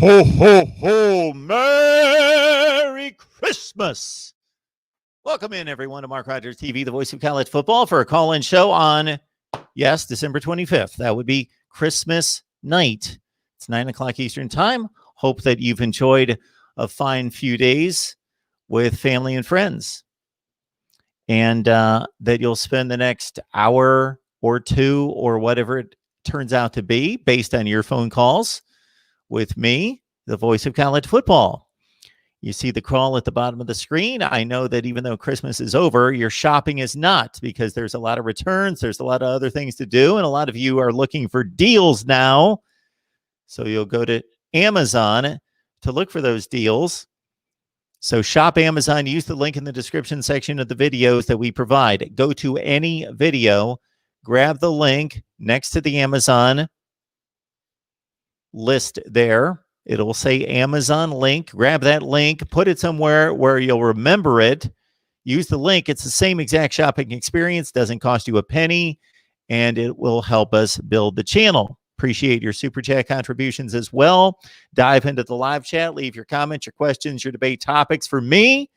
Ho, ho, ho. Merry Christmas. Welcome in, everyone, to Mark Rogers TV, the voice of college football, for a call-in show on, yes, December 25th. That would be Christmas night. It's 9 o'clock Eastern time. Hope that you've enjoyed a fine few days with family and friends, and that you'll spend the next hour or two or whatever it turns out to be based on your phone calls with me, the voice of college football. You see the call at the bottom of the screen. I know that even though Christmas is over, your shopping is not, because there's a lot of returns. There's a lot of other things to do, and a lot of you are looking for deals now. So you'll go to Amazon to look for those deals. So shop Amazon. Use the link in the description section of the videos that we provide. Go to any video, grab the link next to the Amazon list there. It'll say Amazon link. Grab that link, put it somewhere where you'll remember it. Use the link. It's the same exact shopping experience. Doesn't cost you a penny, and it will help us build the channel. Appreciate your super chat contributions as well. Dive into the live chat. Leave your comments, your questions, your debate topics for me.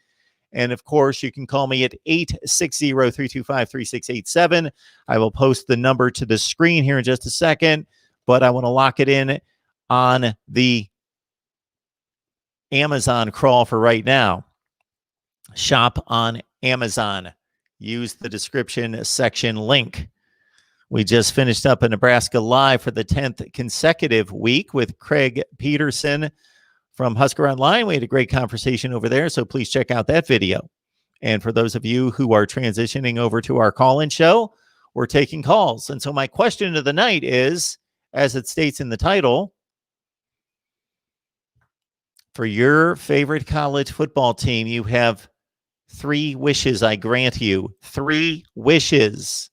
And of course, you can call me at 860-325-3687. I will post the number to the screen here in just a second, but I want to lock it in on the Amazon crawl for right now. Shop on Amazon. Use the description section link. We just finished up a Nebraska Live for the 10th consecutive week with Craig Peterson from Husker Online. We had a great conversation over there, so please check out that video. And for those of you who are transitioning over to our call-in show, we're taking calls. And so my question of the night is, as it states in the title, for your favorite college football team, you have 3 wishes, I grant you. 3 wishes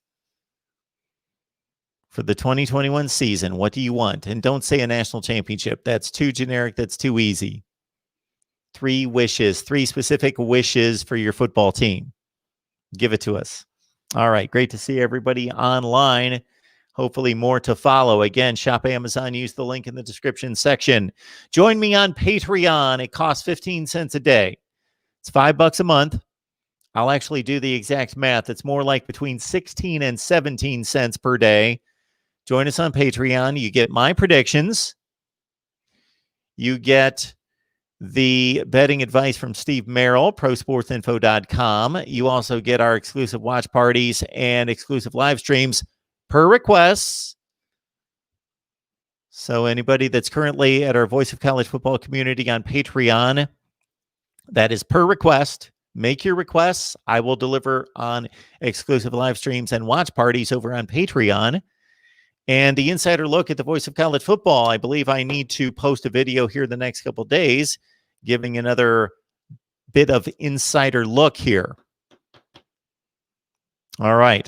for the 2021 season. What do you want? And don't say a national championship. That's too generic. That's too easy. 3 wishes, 3 specific wishes for your football team. Give it to us. All right. Great to see everybody online. Hopefully more to follow. Again, shop Amazon. Use the link in the description section. Join me on Patreon. It costs 15 cents a day. It's $5 a month. I'll actually do the exact math. It's more like between 16 and 17 cents per day. Join us on Patreon. You get my predictions. You get the betting advice from Steve Merrill, ProSportsInfo.com. You also get our exclusive watch parties and exclusive live streams per request. So anybody that's currently at our Voice of College Football community on Patreon, that is per request. Make your requests. I will deliver on exclusive live streams and watch parties over on Patreon. And the insider look at the Voice of College Football. I believe I need to post a video here the next couple of days, giving another bit of insider look here. All right.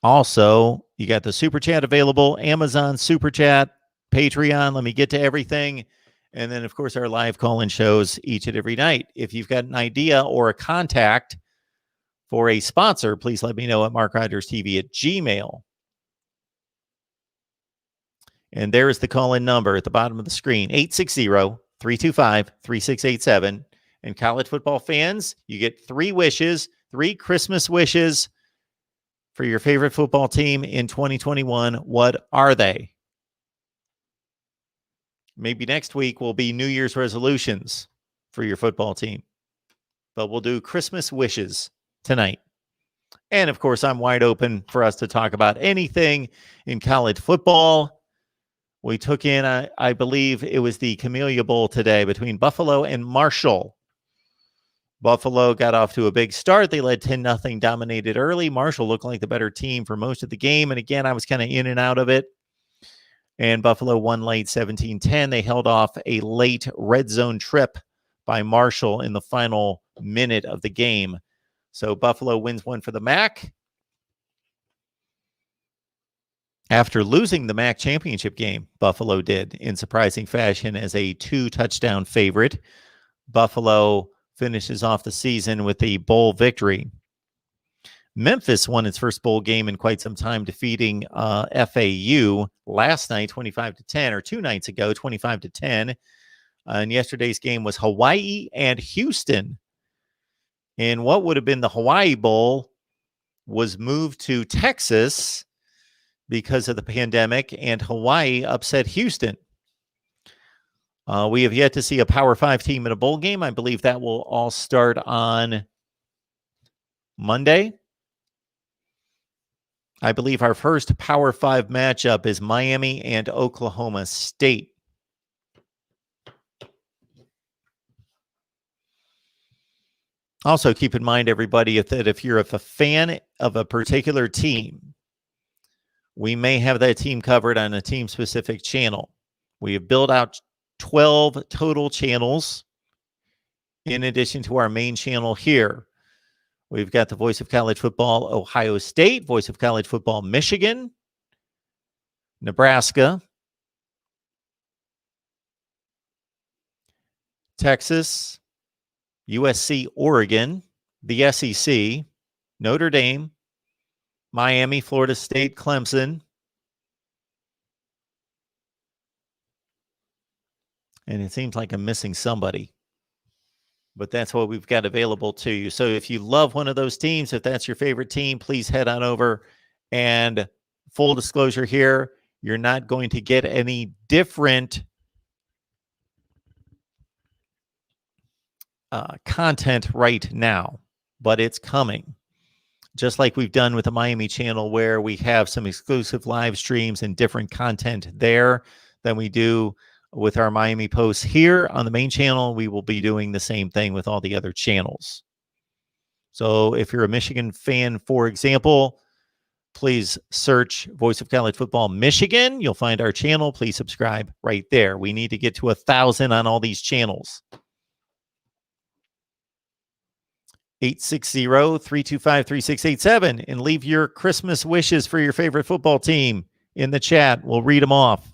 Also, you got the Super Chat available, Amazon Super Chat, Patreon. Let me get to everything. And then, of course, our live call-in shows each and every night. If you've got an idea or a contact for a sponsor, please let me know at MarkRogersTV@gmail.com. And there is the call-in number at the bottom of the screen, 860-325-3687. And college football fans, you get 3 wishes, 3 Christmas wishes for your favorite football team in 2021. What are they? Maybe next week will be New Year's resolutions for your football team. But we'll do Christmas wishes tonight. And, of course, I'm wide open for us to talk about anything in college football. We took in, I believe it was the Camellia Bowl today between Buffalo and Marshall. Buffalo got off to a big start. They led 10-0, dominated early. Marshall looked like the better team for most of the game. And again, I was kind of in and out of it. And Buffalo won late 17-10. They held off a late red zone trip by Marshall in the final minute of the game. So Buffalo wins one for the MAC. After losing the MAC championship game, Buffalo did in surprising fashion as a 2-touchdown favorite. Buffalo finishes off the season with a bowl victory. Memphis won its first bowl game in quite some time, defeating FAU last night, 25-10, or 2 nights ago, 25-10. And yesterday's game was Hawaii and Houston. And what would have been the Hawaii Bowl was moved to Texas because of the pandemic, and Hawaii upset Houston. We have yet to see a Power 5 team in a bowl game. I believe that will all start on Monday. I believe our first Power 5 matchup is Miami and Oklahoma State. Also, keep in mind, everybody, that if you're a fan of a particular team, we may have that team covered on a team-specific channel. We have built out 12 total channels in addition to our main channel here. We've got the Voice of College Football Ohio State, Voice of College Football Michigan, Nebraska, Texas, USC, Oregon, the SEC, Notre Dame, Miami, Florida State, Clemson, and it seems like I'm missing somebody. But that's what we've got available to you. So if you love one of those teams, if that's your favorite team, please head on over. And full disclosure here, you're not going to get any different content right now, but it's coming. Just like we've done with the Miami channel, where we have some exclusive live streams and different content there than we do with our Miami posts here on the main channel. We will be doing the same thing with all the other channels. So if you're a Michigan fan, for example, please search Voice of College Football Michigan. You'll find our channel. Please subscribe right there. We need to get to 1,000 on all these channels. 860-325-3687, and leave your Christmas wishes for your favorite football team in the chat. We'll read them off.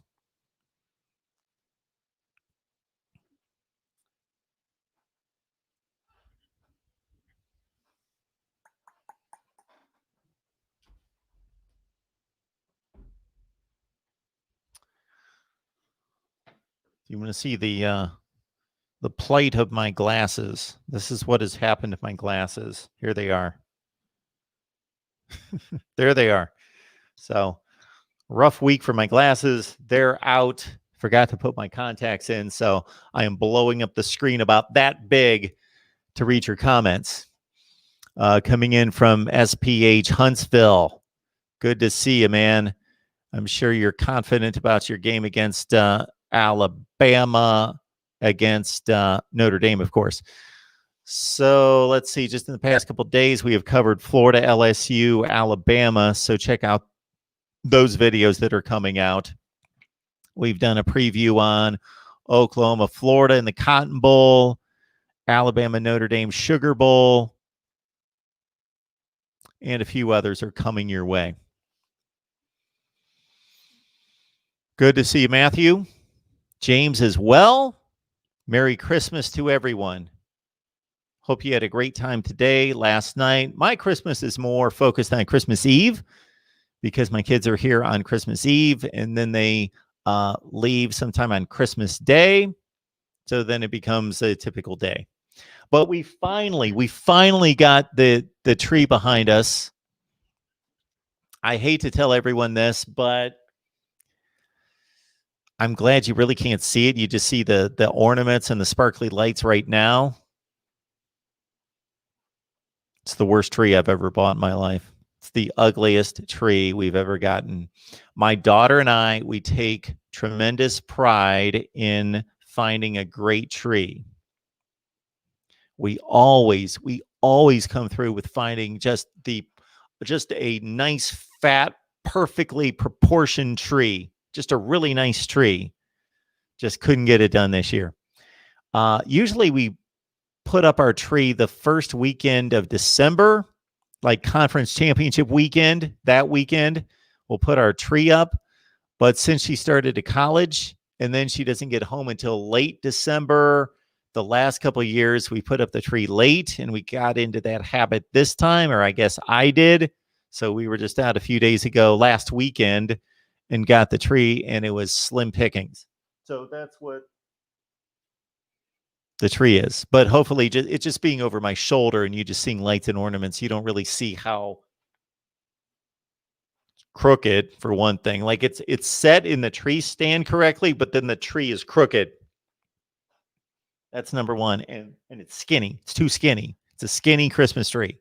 You want to see the plight of my glasses. This is what has happened to my glasses. Here they are. There they are. So, rough week for my glasses. They're out. Forgot to put my contacts in, so I am blowing up the screen about that big to read your comments. Coming in from SPH Huntsville. Good to see you, man. I'm sure you're confident about your game against Alabama, against Notre Dame, of course. So let's see. Just in the past couple of days, we have covered Florida, LSU, Alabama. So check out those videos that are coming out. We've done a preview on Oklahoma, Florida in the Cotton Bowl, Alabama, Notre Dame Sugar Bowl, and a few others are coming your way. Good to see you, Matthew. James as well. Merry Christmas to everyone. Hope you had a great time today, last night. My Christmas is more focused on Christmas Eve because my kids are here on Christmas Eve, and then they leave sometime on Christmas Day. So then it becomes a typical day. But we finally got the tree behind us. I hate to tell everyone this, but I'm glad you really can't see it. You just see the ornaments and the sparkly lights right now. It's the worst tree I've ever bought in my life. It's the ugliest tree we've ever gotten. My daughter and I, we take tremendous pride in finding a great tree. We always come through with finding just a nice, fat, perfectly proportioned tree. Just a really nice tree. Just couldn't get it done this year. Usually we put up our tree the first weekend of December, like conference championship weekend. That weekend, we'll put our tree up. But since she started to college, and then she doesn't get home until late December, The last couple of years, we put up the tree late, and we got into that habit this time, or I guess I did. So we were just out a few days ago, last weekend, and got the tree, and it was slim pickings. So that's what the tree is. But hopefully, it's just being over my shoulder, and you just seeing lights and ornaments. You don't really see how crooked, for one thing. Like it's set in the tree stand correctly, but then the tree is crooked. That's number one. And it's skinny. It's too skinny. It's a skinny Christmas tree.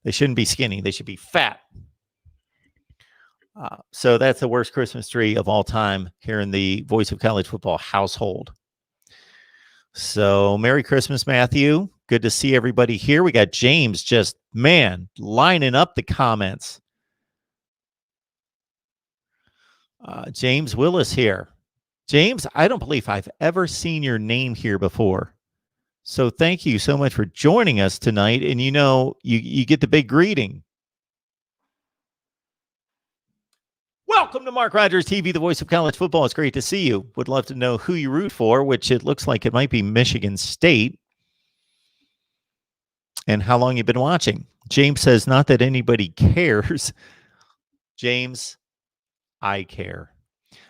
They shouldn't be skinny. They should be fat. So that's the worst Christmas tree of all time here in the Voice of College Football household. So Merry Christmas, Matthew. Good to see everybody here. We got James just, lining up the comments. James Willis here. James, I don't believe I've ever seen your name here before. So thank you so much for joining us tonight. And you get the big greeting. Welcome to Mark Rogers TV, the voice of college football. It's great to see you. Would love to know who you root for, which it looks like it might be Michigan State. And how long you've been watching. James says, not that anybody cares. James, I care.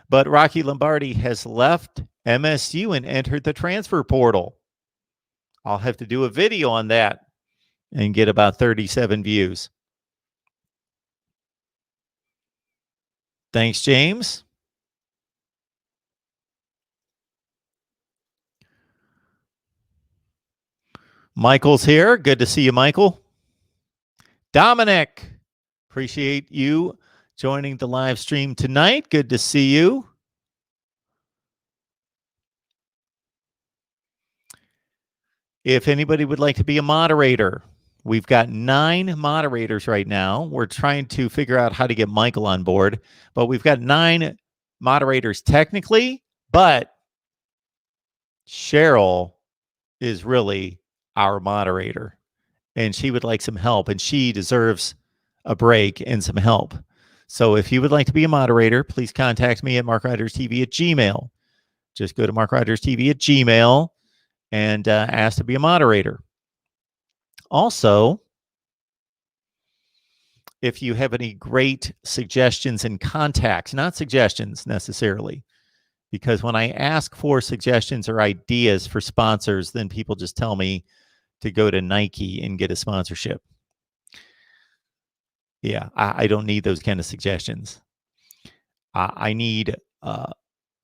But Rocky Lombardi has left MSU and entered the transfer portal. I'll have to do a video on that and get about 37 views. Thanks, James. Michael's here. Good to see you, Michael. Dominic, appreciate you joining the live stream tonight. Good to see you. If anybody would like to be a moderator, we've got 9 moderators right now. We're trying to figure out how to get Michael on board, but we've got 9 moderators technically, but Cheryl is really our moderator, and she would like some help, and she deserves a break and some help. So if you would like to be a moderator, please contact me at MarkRogersTV@gmail.com. Just go to MarkRogersTV@gmail.com and ask to be a moderator. Also, if you have any great suggestions and contacts, not suggestions necessarily, because when I ask for suggestions or ideas for sponsors, then people just tell me to go to Nike and get a sponsorship. Yeah, I don't need those kind of suggestions. I need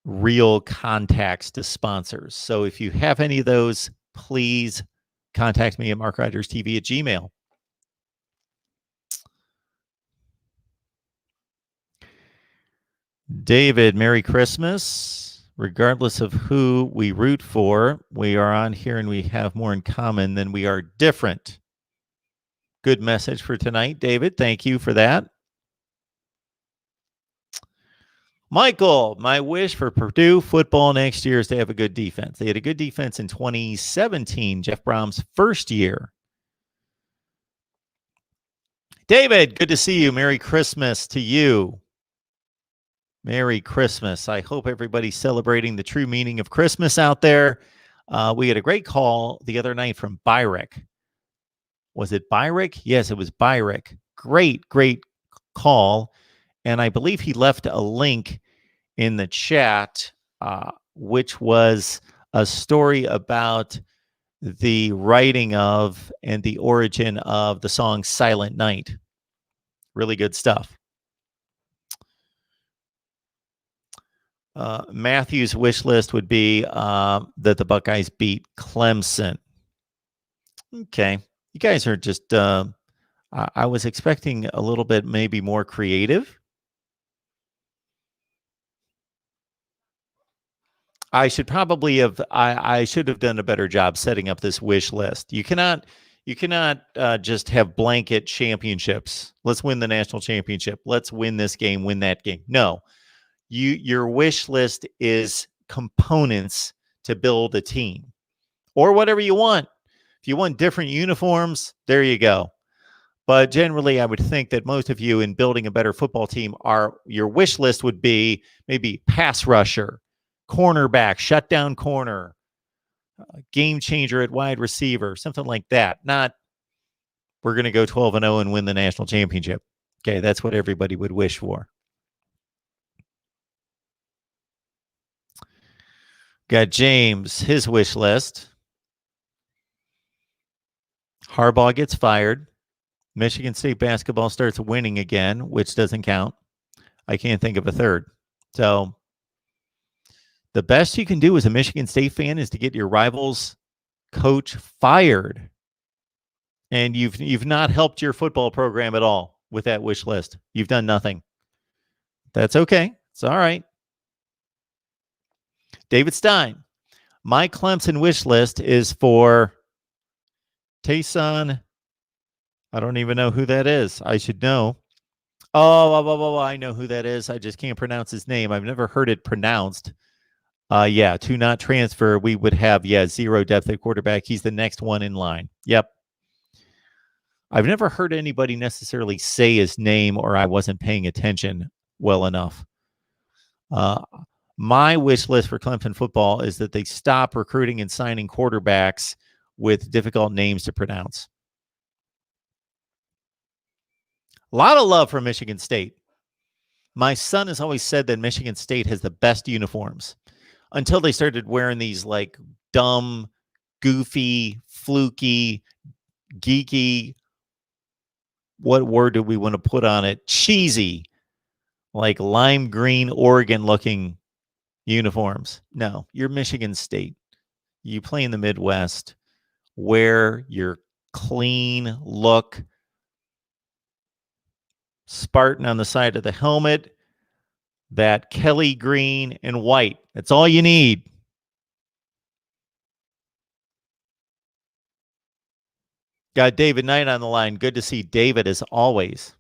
real contacts to sponsors. So if you have any of those, please contact me at MarkRogersTV@gmail.com. David, Merry Christmas. Regardless of who we root for, we are on here and we have more in common than we are different. Good message for tonight, David. Thank you for that. Michael, my wish for Purdue football next year is to have a good defense. They had a good defense in 2017, Jeff Brom's first year. David, good to see you. Merry Christmas to you. Merry Christmas. I hope everybody's celebrating the true meaning of Christmas out there. We had a great call the other night from Byrick. Was it Byrick? Yes, it was Byrick. Great call. And I believe he left a link in the chat, which was a story about the writing of and the origin of the song Silent Night. Really good stuff. Matthew's wish list would be that the Buckeyes beat Clemson. Okay. You guys are just, I was expecting a little bit maybe more creative. I should probably have, I should have done a better job setting up this wish list. You cannot just have blanket championships. Let's win the national championship. Let's win this game, win that game. No. Your wish list is components to build a team or whatever you want. If you want different uniforms, there you go. But generally, I would think that most of you in building a better football team your wish list would be maybe pass rusher, cornerback, shutdown corner, game changer at wide receiver, something like that. Not we're going to go 12-0 and win the national championship. Okay, that's what everybody would wish for. Got James, his wish list. Harbaugh gets fired. Michigan State basketball starts winning again, which doesn't count. I can't think of a third. So the best you can do as a Michigan State fan is to get your rival's coach fired. And you've not helped your football program at all with that wish list. You've done nothing. That's okay. It's all right. David Stein, my Clemson wish list is for Tayson. I don't even know who that is. I should know. Oh, I know who that is. I just can't pronounce his name. I've never heard it pronounced. To not transfer, we would have, zero depth at quarterback. He's the next one in line. Yep. I've never heard anybody necessarily say his name, or I wasn't paying attention well enough. My wish list for Clemson football is that they stop recruiting and signing quarterbacks with difficult names to pronounce. A lot of love for Michigan State. My son has always said that Michigan State has the best uniforms until they started wearing these like dumb, goofy, fluky, geeky, what word do we want to put on it? Cheesy, like lime green Oregon looking uniforms. No, you're Michigan State. You play in the Midwest. Wear your clean look, Spartan on the side of the helmet, that Kelly green and white. That's all you need. Got David Knight on the line. Good to see David as always.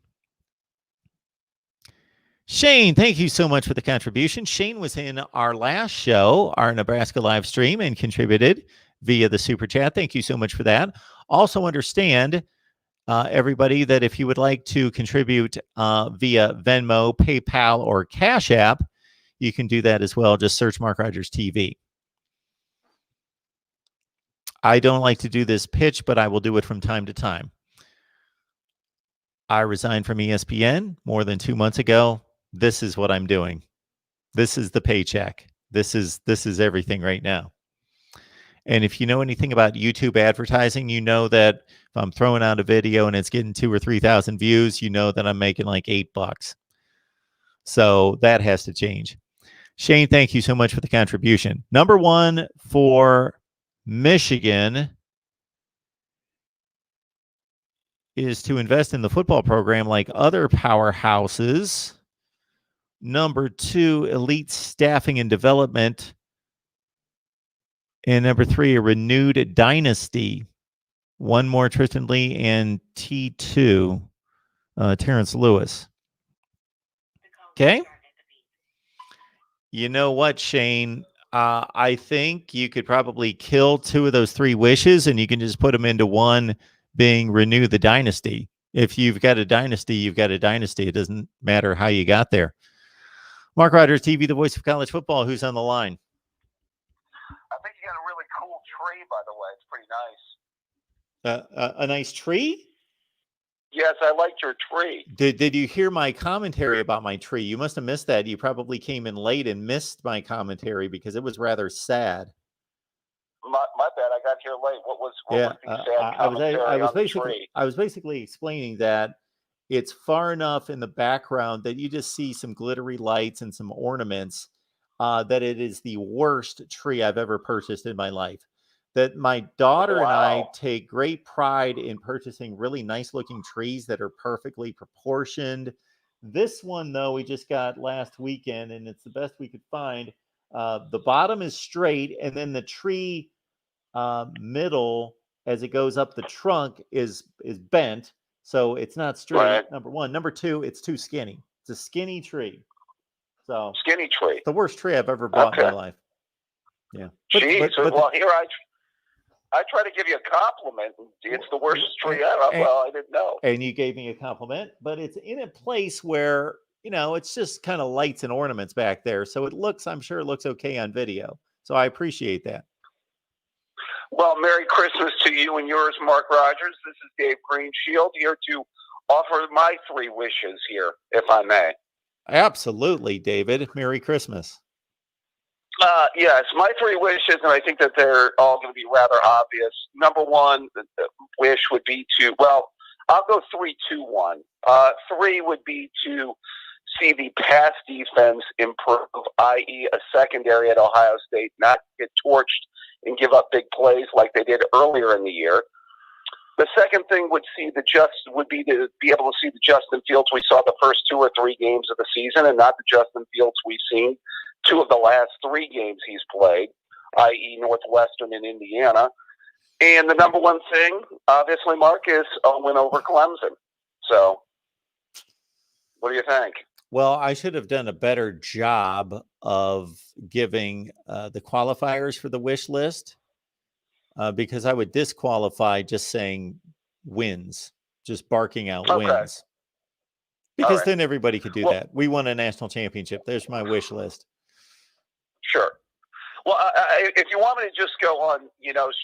Shane, thank you so much for the contribution. Shane was in our last show, our Nebraska live stream, and contributed via the Super Chat. Thank you so much for that. Also understand, everybody, that if you would like to contribute via Venmo, PayPal, or Cash App, you can do that as well. Just search Mark Rogers TV. I don't like to do this pitch, but I will do it from time to time. I resigned from ESPN more than 2 months ago. This is what I'm doing. This is the paycheck. This is everything right now. And if you know anything about YouTube advertising, you know that if I'm throwing out a video and it's getting 2,000 or 3,000 views, you know that I'm making like $8. So that has to change. Shane, thank you so much for the contribution. Number one for Michigan is to invest in the football program like other powerhouses. Number two, elite staffing and development. And number three, a renewed dynasty. One more, Tristan Lee, and T2, Terrence Lewis. Okay. You know what, Shane? I think you could probably kill two of those three wishes, and you can just put them into one, being renew the dynasty. If you've got a dynasty, you've got a dynasty. It doesn't matter how you got there. Mark Rogers TV, the voice of college football. Who's on the line? I think you got a really cool tree, by the way. It's pretty nice. A nice tree? Yes, I liked your tree. Did you hear my commentary about my tree? You must have missed that. You probably came in late and missed my commentary because it was rather sad. My bad. I got here late. What was the sad commentary on the tree? I was basically explaining that it's far enough in the background that you just see some glittery lights and some ornaments, that it is the worst tree I've ever purchased in my life. That my daughter and I take great pride in purchasing really nice looking trees that are perfectly proportioned. This one, though, we just got last weekend, and it's the best we could find. The bottom is straight, and then the tree middle, as it goes up the trunk, is bent. So it's not straight, right. Number one. Number two, it's too skinny. It's a skinny tree. So skinny tree. It's the worst tree I've ever bought in my life. Yeah. Jeez. Well, here I try to give you a compliment. It's the worst tree ever. Well, I didn't know. And you gave me a compliment, but it's in a place where, it's just kind of lights and ornaments back there. So I'm sure it looks okay on video. So I appreciate that. Well, Merry Christmas to you and yours, Mark Rogers. This is Dave Greenshield here to offer my 3 wishes here, if I may. Absolutely, David. Merry Christmas. Yes, my 3 wishes, and I think that they're all going to be rather obvious. Number 1, the wish would be to, well, I'll go 3, 2, 1. 3 would be to see the pass defense improve, i.e. a secondary at Ohio State not get torched and give up big plays like they did earlier in the year. The second thing would be to be able to see the Justin Fields we saw the first 2 or 3 games of the season, and not the Justin Fields we've seen 2 of the last 3 games he's played, i.e. Northwestern and Indiana. And the number 1 thing, obviously, Mark, is a win over Clemson. So, what do you think? Well, I should have done a better job of giving the qualifiers for the wish list because I would disqualify just saying wins, just barking out wins. Because then everybody could do that. We won a national championship. There's my wish list. Sure. Well, if you want me to just go on,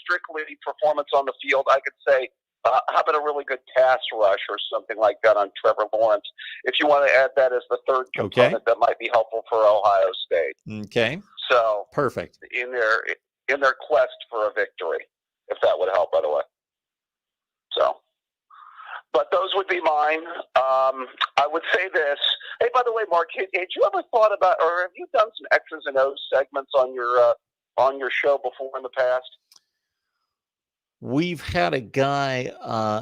strictly performance on the field, I could say, how about a really good pass rush or something like that on Trevor Lawrence? If you want to add that as the third component, that might be helpful for Ohio State. Okay. So perfect in their quest for a victory, if that would help, by the way. So, but those would be mine. I would say this. Hey, by the way, Mark, had you ever thought about, or have you done some X's and O's segments on your show before in the past? We've had a guy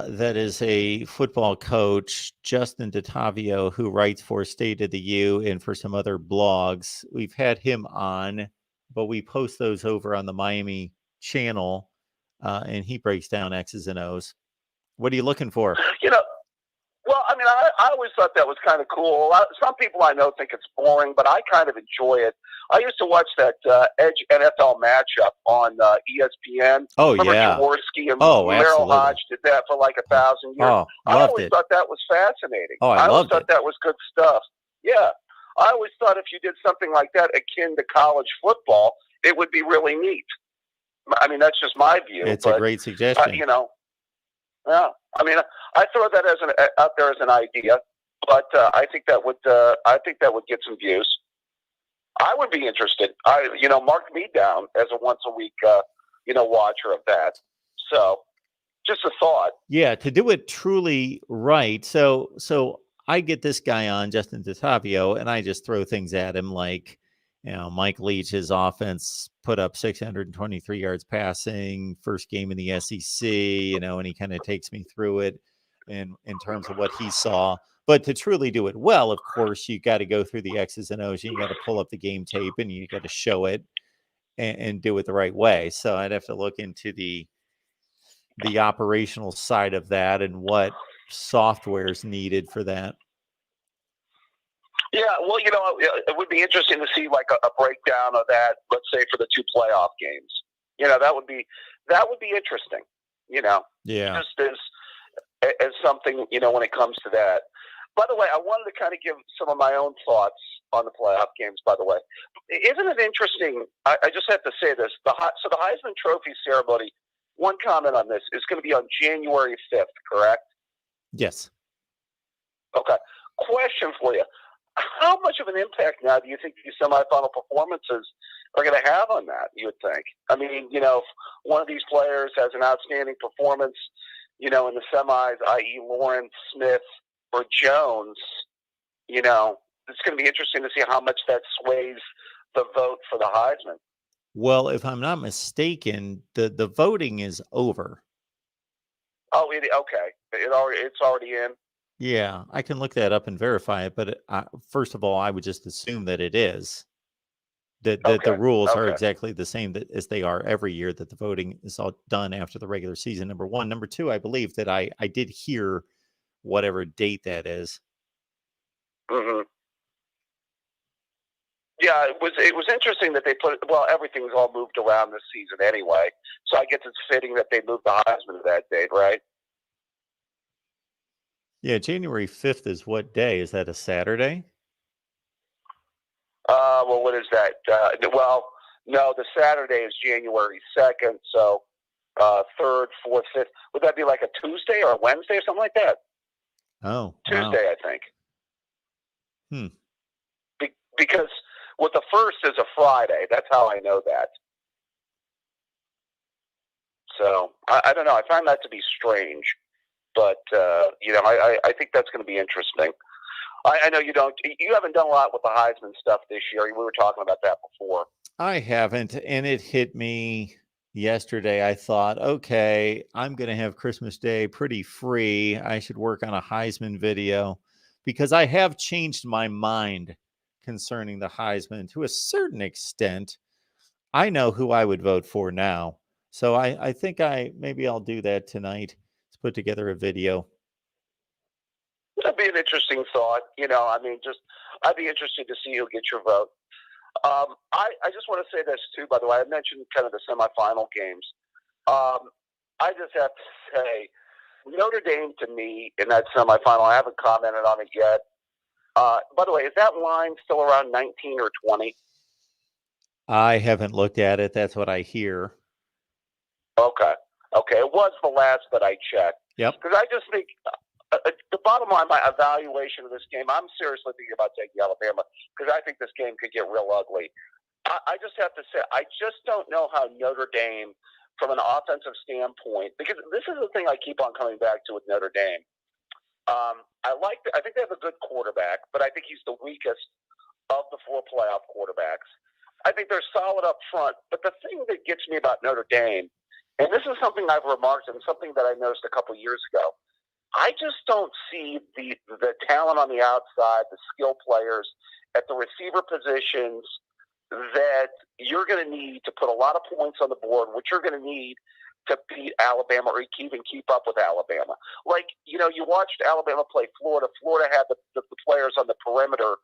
that is a football coach, Justin DeTavio, who writes for State of the U and for some other blogs. We've had him on, but we post those over on the Miami channel, and he breaks down X's and O's. What are you looking for? Well, I mean, I always thought that was kind of cool. Some people I know think it's boring, but I kind of enjoy it. I used to watch that Edge NFL matchup on ESPN. Oh, remember yeah. Jaworski and absolutely. Merrill Hodge did that for like 1,000 years. Oh, I always thought that was fascinating. I always thought that was good stuff. Yeah. I always thought if you did something like that akin to college football, it would be really neat. I mean, that's just my view. It's a great suggestion. Yeah, I mean, I throw that out there as an idea, but I think that would get some views. I would be interested. Mark me down as a once a week watcher of that. So, just a thought. Yeah, to do it truly right. So I get this guy on, Justin DeTavio, and I just throw things at him like, Mike Leach's offense put up 623 yards passing, first game in the SEC, and he kind of takes me through it in terms of what he saw. But to truly do it well, of course, you got to go through the X's and O's. You got to pull up the game tape and you got to show it and do it the right way. So I'd have to look into the operational side of that and what software is needed for that. Yeah, well, it would be interesting to see like a breakdown of that. Let's say for the 2 playoff games, that would be interesting. Yeah, just as something when it comes to that. By the way, I wanted to kind of give some of my own thoughts on the playoff games. By the way, isn't it interesting? I just have to say this: the Heisman Trophy ceremony. One comment on this is going to be on January 5th, correct? Yes. Okay. Question for you. How much of an impact now do you think these semifinal performances are going to have on that, you would think? I mean, if one of these players has an outstanding performance, in the semis, i.e. Lawrence, Smith, or Jones, it's going to be interesting to see how much that sways the vote for the Heisman. Well, if I'm not mistaken, the voting is over. Oh, okay. It's already in? Yeah, I can look that up and verify it, but first of all, I would just assume that it is. That the rules are exactly the same as they are every year, that the voting is all done after the regular season, number one. Number two, I believe that I did hear whatever date that is. Mm-hmm. Yeah, it was interesting that they everything's all moved around this season anyway, so I guess it's fitting that they moved the Heisman to that date, right? Yeah, January 5th is what day? Is that a Saturday? Well, what is that? No, the Saturday is January 2nd, so 3rd, 4th, 5th. Would that be like a Tuesday or a Wednesday or something like that? Oh, Tuesday, I think. Hmm. Because with the 1st is a Friday. That's how I know that. So I don't know. I find that to be strange, but I think that's going to be interesting. I know you haven't done a lot with the Heisman stuff this year. We were talking about that before. I haven't, and it hit me yesterday. I thought, okay, I'm going to have Christmas Day pretty free. I should work on a Heisman video because I have changed my mind concerning the Heisman to a certain extent. I know who I would vote for now. So I think maybe I'll do that tonight. Let's put together a video. That'd be an interesting thought. I'd be interested to see who gets your vote. I just want to say this too, by the way. I mentioned kind of the semifinal games. I just have to say, Notre Dame to me in that semifinal, I haven't commented on it yet. By the way, is that line still around 19 or 20? I haven't looked at it. That's what I hear. Okay. It was the last that I checked. Yep. Because I just think the bottom line, my evaluation of this game, I'm seriously thinking about taking Alabama because I think this game could get real ugly. I just have to say, I just don't know how Notre Dame, from an offensive standpoint, because this is the thing I keep on coming back to with Notre Dame. I think they have a good quarterback, but I think he's the weakest of the 4 playoff quarterbacks. I think they're solid up front, but the thing that gets me about Notre Dame, and this is something I've remarked and something that I noticed a couple years ago, I just don't see the talent on the outside, the skill players at the receiver positions that you're going to need to put a lot of points on the board, which you're going to need to beat Alabama or even keep up with Alabama. Like, you watched Alabama play Florida. Florida had the players on the perimeter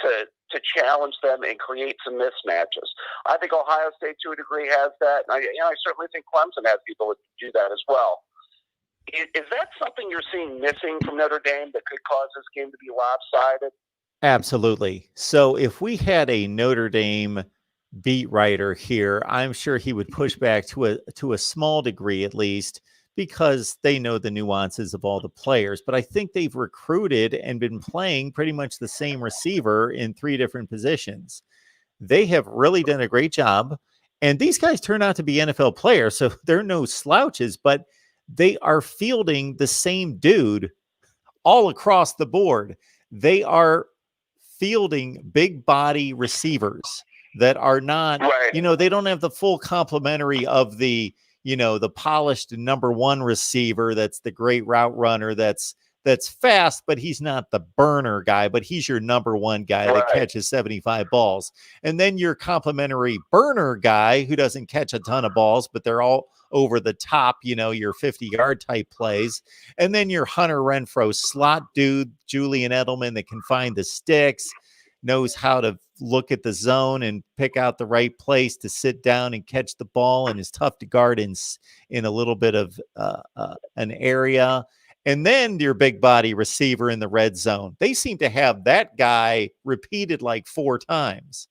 to challenge them and create some mismatches. I think Ohio State, to a degree, has that. And I certainly think Clemson has the ability to do that as well. Is that something you're seeing missing from Notre Dame that could cause this game to be lopsided? Absolutely. So if we had a Notre Dame beat writer here, I'm sure he would push back to a small degree, at least, because they know the nuances of all the players. But I think they've recruited and been playing pretty much the same receiver in 3 different positions. They have really done a great job. And these guys turn out to be NFL players, so they're no slouches, but they are fielding the same dude all across the board. They are fielding big body receivers that are not, right. They don't have the full complementary of the polished number 1 receiver that's the great route runner that's fast, but he's not the burner guy, but he's your number 1 guy that catches 75 balls. And then your complimentary burner guy who doesn't catch a ton of balls, but they're all over the top, your 50-yard type plays. And then your Hunter Renfrow slot dude, Julian Edelman, that can find the sticks, knows how to look at the zone and pick out the right place to sit down and catch the ball, and is tough to guard in a little bit of an area. And then your big body receiver in the red zone. They seem to have that guy repeated like 4 times.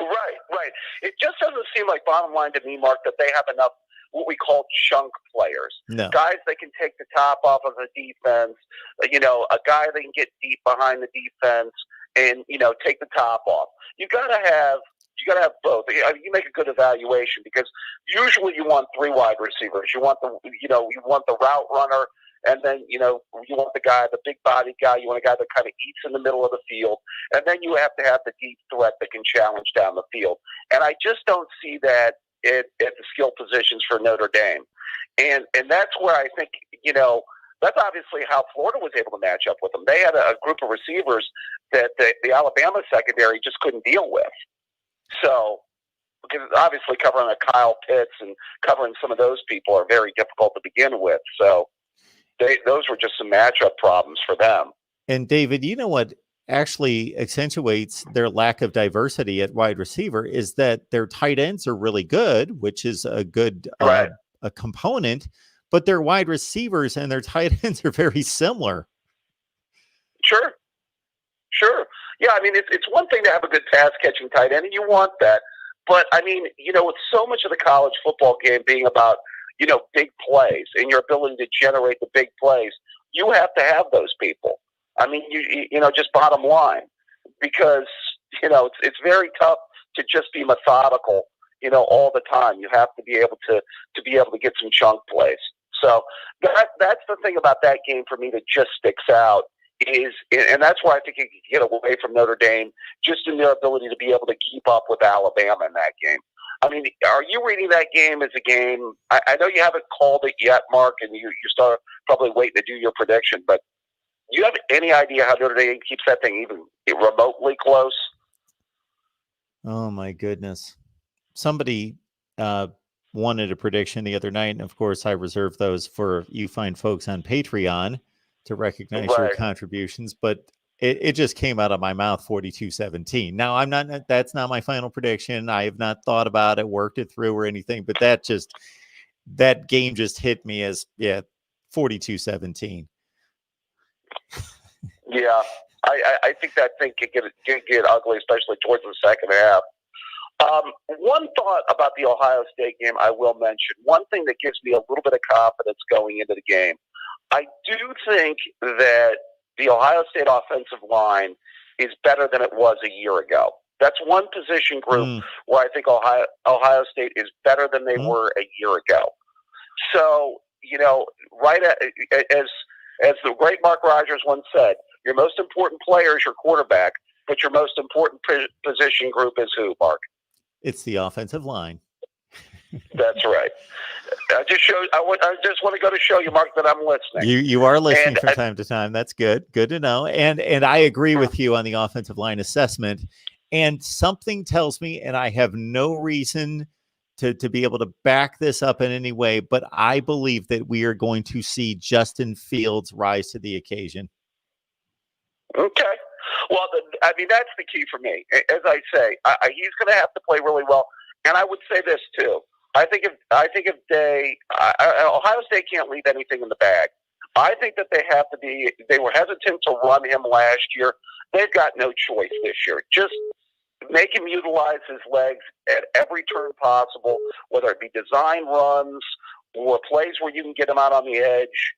Right. It just doesn't seem like, bottom line to me, Mark, that they have enough what we call chunk players. No. Guys that can take the top off of the defense, a guy that can get deep behind the defense and, take the top off. You gotta have both. You make a good evaluation because usually you want 3 wide receivers. You want the route runner, and then you want the guy, the big body guy. You want a guy that kind of eats in the middle of the field, and then you have to have the deep threat that can challenge down the field. And I just don't see that at the skill positions for Notre Dame, and that's where I think that's obviously how Florida was able to match up with them. They had a group of receivers that the Alabama secondary just couldn't deal with. So, because obviously covering a Kyle Pitts and covering some of those people are very difficult to begin with. So, those were just some matchup problems for them. And David, you know what actually accentuates their lack of diversity at wide receiver is that their tight ends are really good, which is a good a component, but their wide receivers and their tight ends are very similar. Sure. Yeah, I mean, it's one thing to have a good pass-catching tight end, and you want that. But, I mean, with so much of the college football game being about, big plays and your ability to generate the big plays, you have to have those people. I mean, just bottom line, because, it's very tough to just be methodical, all the time. You have to be able to get some chunk plays. So that's the thing about that game for me that just sticks out and that's why I think you can get away from Notre Dame, just in their ability to be able to keep up with Alabama in that game. I mean, are you reading that game as a game? I know you haven't called it yet, Mark, and you start probably waiting to do your prediction, but do you have any idea how Notre Dame keeps that thing even remotely close? Oh, my goodness. Somebody wanted a prediction the other night, and of course, I reserve those for you fine folks on Patreon to recognize your contributions, but it just came out of my mouth, 42-17. Now, that's not my final prediction. I have not thought about it, worked it through or anything, but that game just hit me as, 42-17. Yeah, I think that thing could get ugly, especially towards the second half. One thought about the Ohio State game I will mention. One thing that gives me a little bit of confidence going into the game. I do think that the Ohio State offensive line is better than it was a year ago. That's one position group where I think Ohio State is better than they were a year ago. So, right as the great Mark Rogers once said, your most important player is your quarterback, but your most important position group is who, Mark? It's the offensive line. That's right. I just want to go to show you, Mark, that I'm listening. You are listening from time to time. That's good. Good to know. And I agree with you on the offensive line assessment. And something tells me, and I have no reason to be able to back this up in any way, but I believe that we are going to see Justin Fields rise to the occasion. Okay. Well, that's the key for me. As I say, he's going to have to play really well. And I would say this too. I think if Ohio State can't leave anything in the bag. I think that they were hesitant to run him last year. They've got no choice this year. Just make him utilize his legs at every turn possible, whether it be design runs or plays where you can get him out on the edge.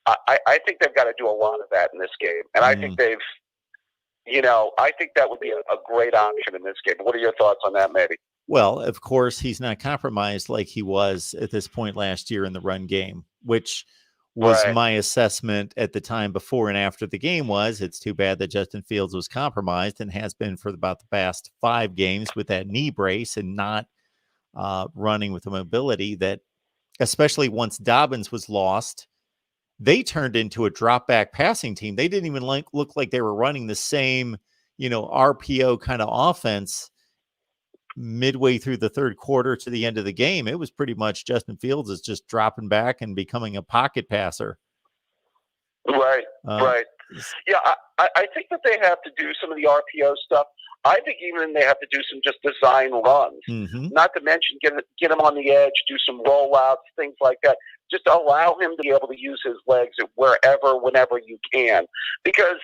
I think they've got to do a lot of that in this game. And I think I think that would be a great option in this game. What are your thoughts on that, maybe? Well, of course, he's not compromised like he was at this point last year in the run game, which was my assessment at the time before and after the game was. It's too bad that Justin Fields was compromised and has been for about the past 5 games with that knee brace and not running with the mobility that, especially once Dobbins was lost, they turned into a drop back passing team. They didn't even look like they were running the same, RPO kind of offense midway through the third quarter to the end of the game. It was pretty much Justin Fields is just dropping back and becoming a pocket passer. Right. Yeah, I think that they have to do some of the RPO stuff. I think even they have to do some just design runs. Not to mention get him on the edge, do some rollouts, things like that. Just allow him to be able to use his legs wherever, whenever you can. Because,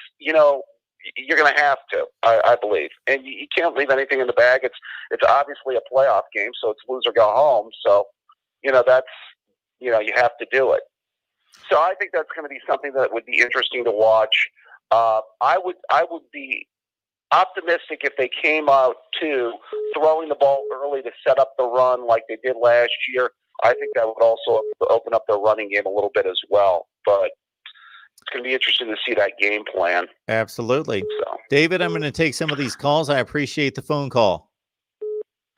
you're going to have to, I believe. And you can't leave anything in the bag. It's obviously a playoff game, so it's lose or go home. So, that's, you have to do it. So I think that's going to be something that would be interesting to watch. I would be optimistic if they came out to throwing the ball early to set up the run like they did last year. I think that would also open up their running game a little bit as well. But it's going to be interesting to see that game plan. Absolutely. So, David, I'm going to take some of these calls. I appreciate the phone call.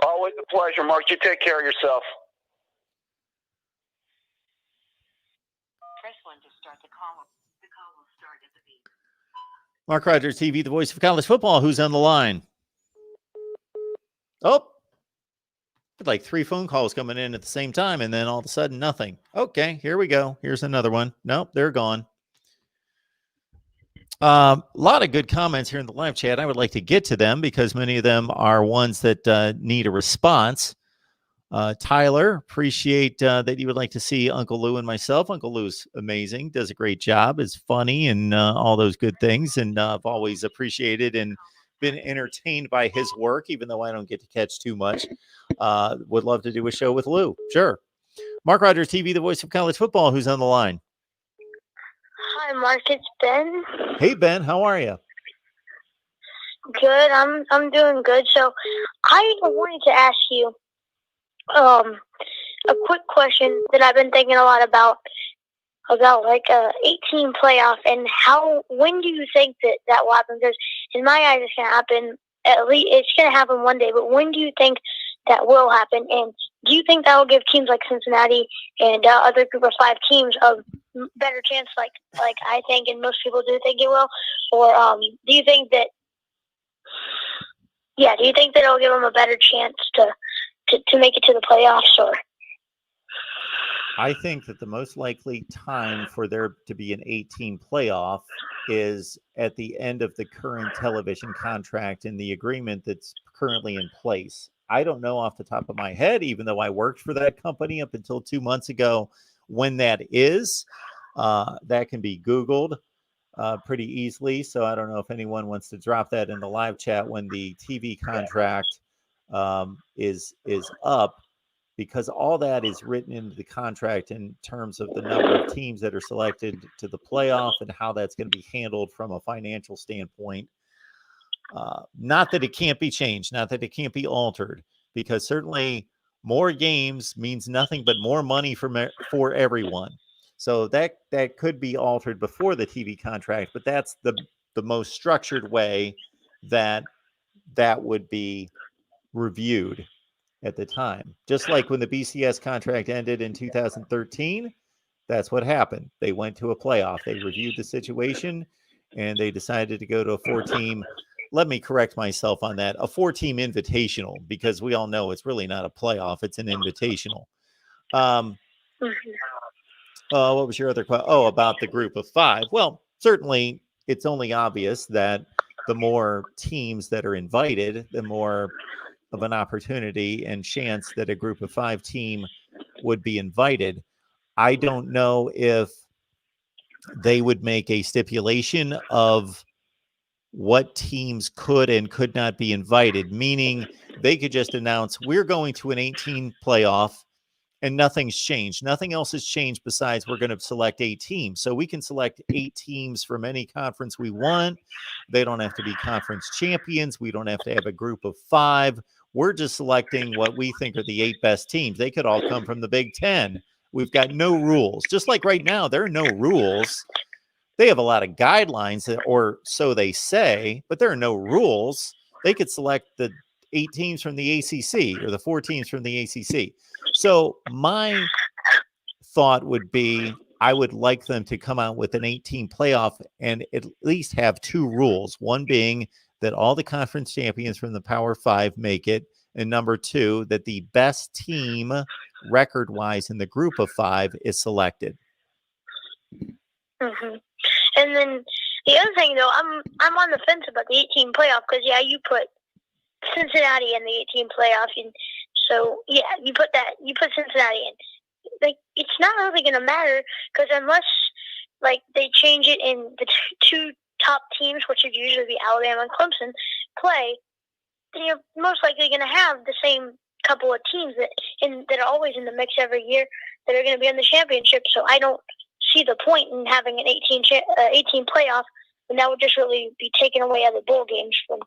Always a pleasure, Mark. You take care of yourself. Press 1 to start the call. The call will start at the beep. Mark Rogers TV, the voice of college football. Who's on the line? Oh, like 3 phone calls coming in at the same time, and then all of a sudden, nothing. Okay, here we go. Here's another one. Nope, they're gone. A lot of good comments here in the live chat. I would like to get to them because many of them are ones that need a response. Tyler, appreciate that you would like to see Uncle Lou and myself. Uncle Lou's amazing, does a great job, is funny, and all those good things. And I've always appreciated and been entertained by his work, even though I don't get to catch too much. Would love to do a show with Lou. Sure. Mark Rogers TV, the voice of college football. Who's on the line? Hi, Mark. It's Ben. Hey, Ben. How are you? Good. I'm doing good. So, I wanted to ask you a quick question that I've been thinking a lot about like 18 playoff and when do you think that will happen? Because in my eyes, it's gonna happen. At least it's gonna happen one day. But when do you think that will happen? And do you think that will give teams like Cincinnati and other Group of 5 teams a better chance, like I think, and most people do think it will? Or do you think that? Yeah, do you think that it'll give them a better chance to make it to the playoffs? Or I think that the most likely time for there to be an 18 playoff is at the end of the current television contract and the agreement that's currently in place. I don't know off the top of my head, even though I worked for that company up until 2 months ago, when that is. That can be Googled pretty easily. So I don't know if anyone wants to drop that in the live chat when the TV contract is up, because all that is written into the contract in terms of the number of teams that are selected to the playoff and how that's going to be handled from a financial standpoint. Not that it can't be changed, not that it can't be altered, because certainly more games means nothing but more money for everyone. So that could be altered before the TV contract, but that's the most structured way that would be reviewed at the time. Just like when the BCS contract ended in 2013, that's what happened. They went to a playoff. They reviewed the situation, and they decided to go to a 4-team. Let me correct myself on that. A 4-team invitational, because we all know it's really not a playoff. It's an invitational. What was your other question? Oh, about the Group of 5. Well, certainly it's only obvious that the more teams that are invited, the more of an opportunity and chance that a Group of 5 team would be invited. I don't know if they would make a stipulation of what teams could and could not be invited, meaning they could just announce we're going to an 18 playoff and nothing's changed. Nothing else has changed besides we're going to select 8 teams. So we can select 8 teams from any conference we want. They don't have to be conference champions. We don't have to have a Group of 5. We're just selecting what we think are the 8 best teams. They could all come from the Big Ten. We've got no rules. Just like right now, there are no rules. They have a lot of guidelines, or so they say, but there are no rules. They could select the 8 teams from the ACC or the 4 teams from the ACC. So my thought would be, I would like them to come out with an 18 playoff and at least have 2 rules. One being that all the conference champions from the Power 5 make it. And number 2, that the best team record-wise in the Group of 5 is selected. Mm-hmm. And then the other thing, though, I'm on the fence about the 18 playoff because, yeah, you put Cincinnati in the 18 playoff, and so yeah, you put Cincinnati in. Like, it's not really going to matter because unless like they change it in the 2 top teams, which would usually be Alabama and Clemson, play, then you're most likely going to have the same couple of teams that are always in the mix every year that are going to be in the championship. So I don't see the point in having an 18 playoff, and that would just really be taking away other bowl games from,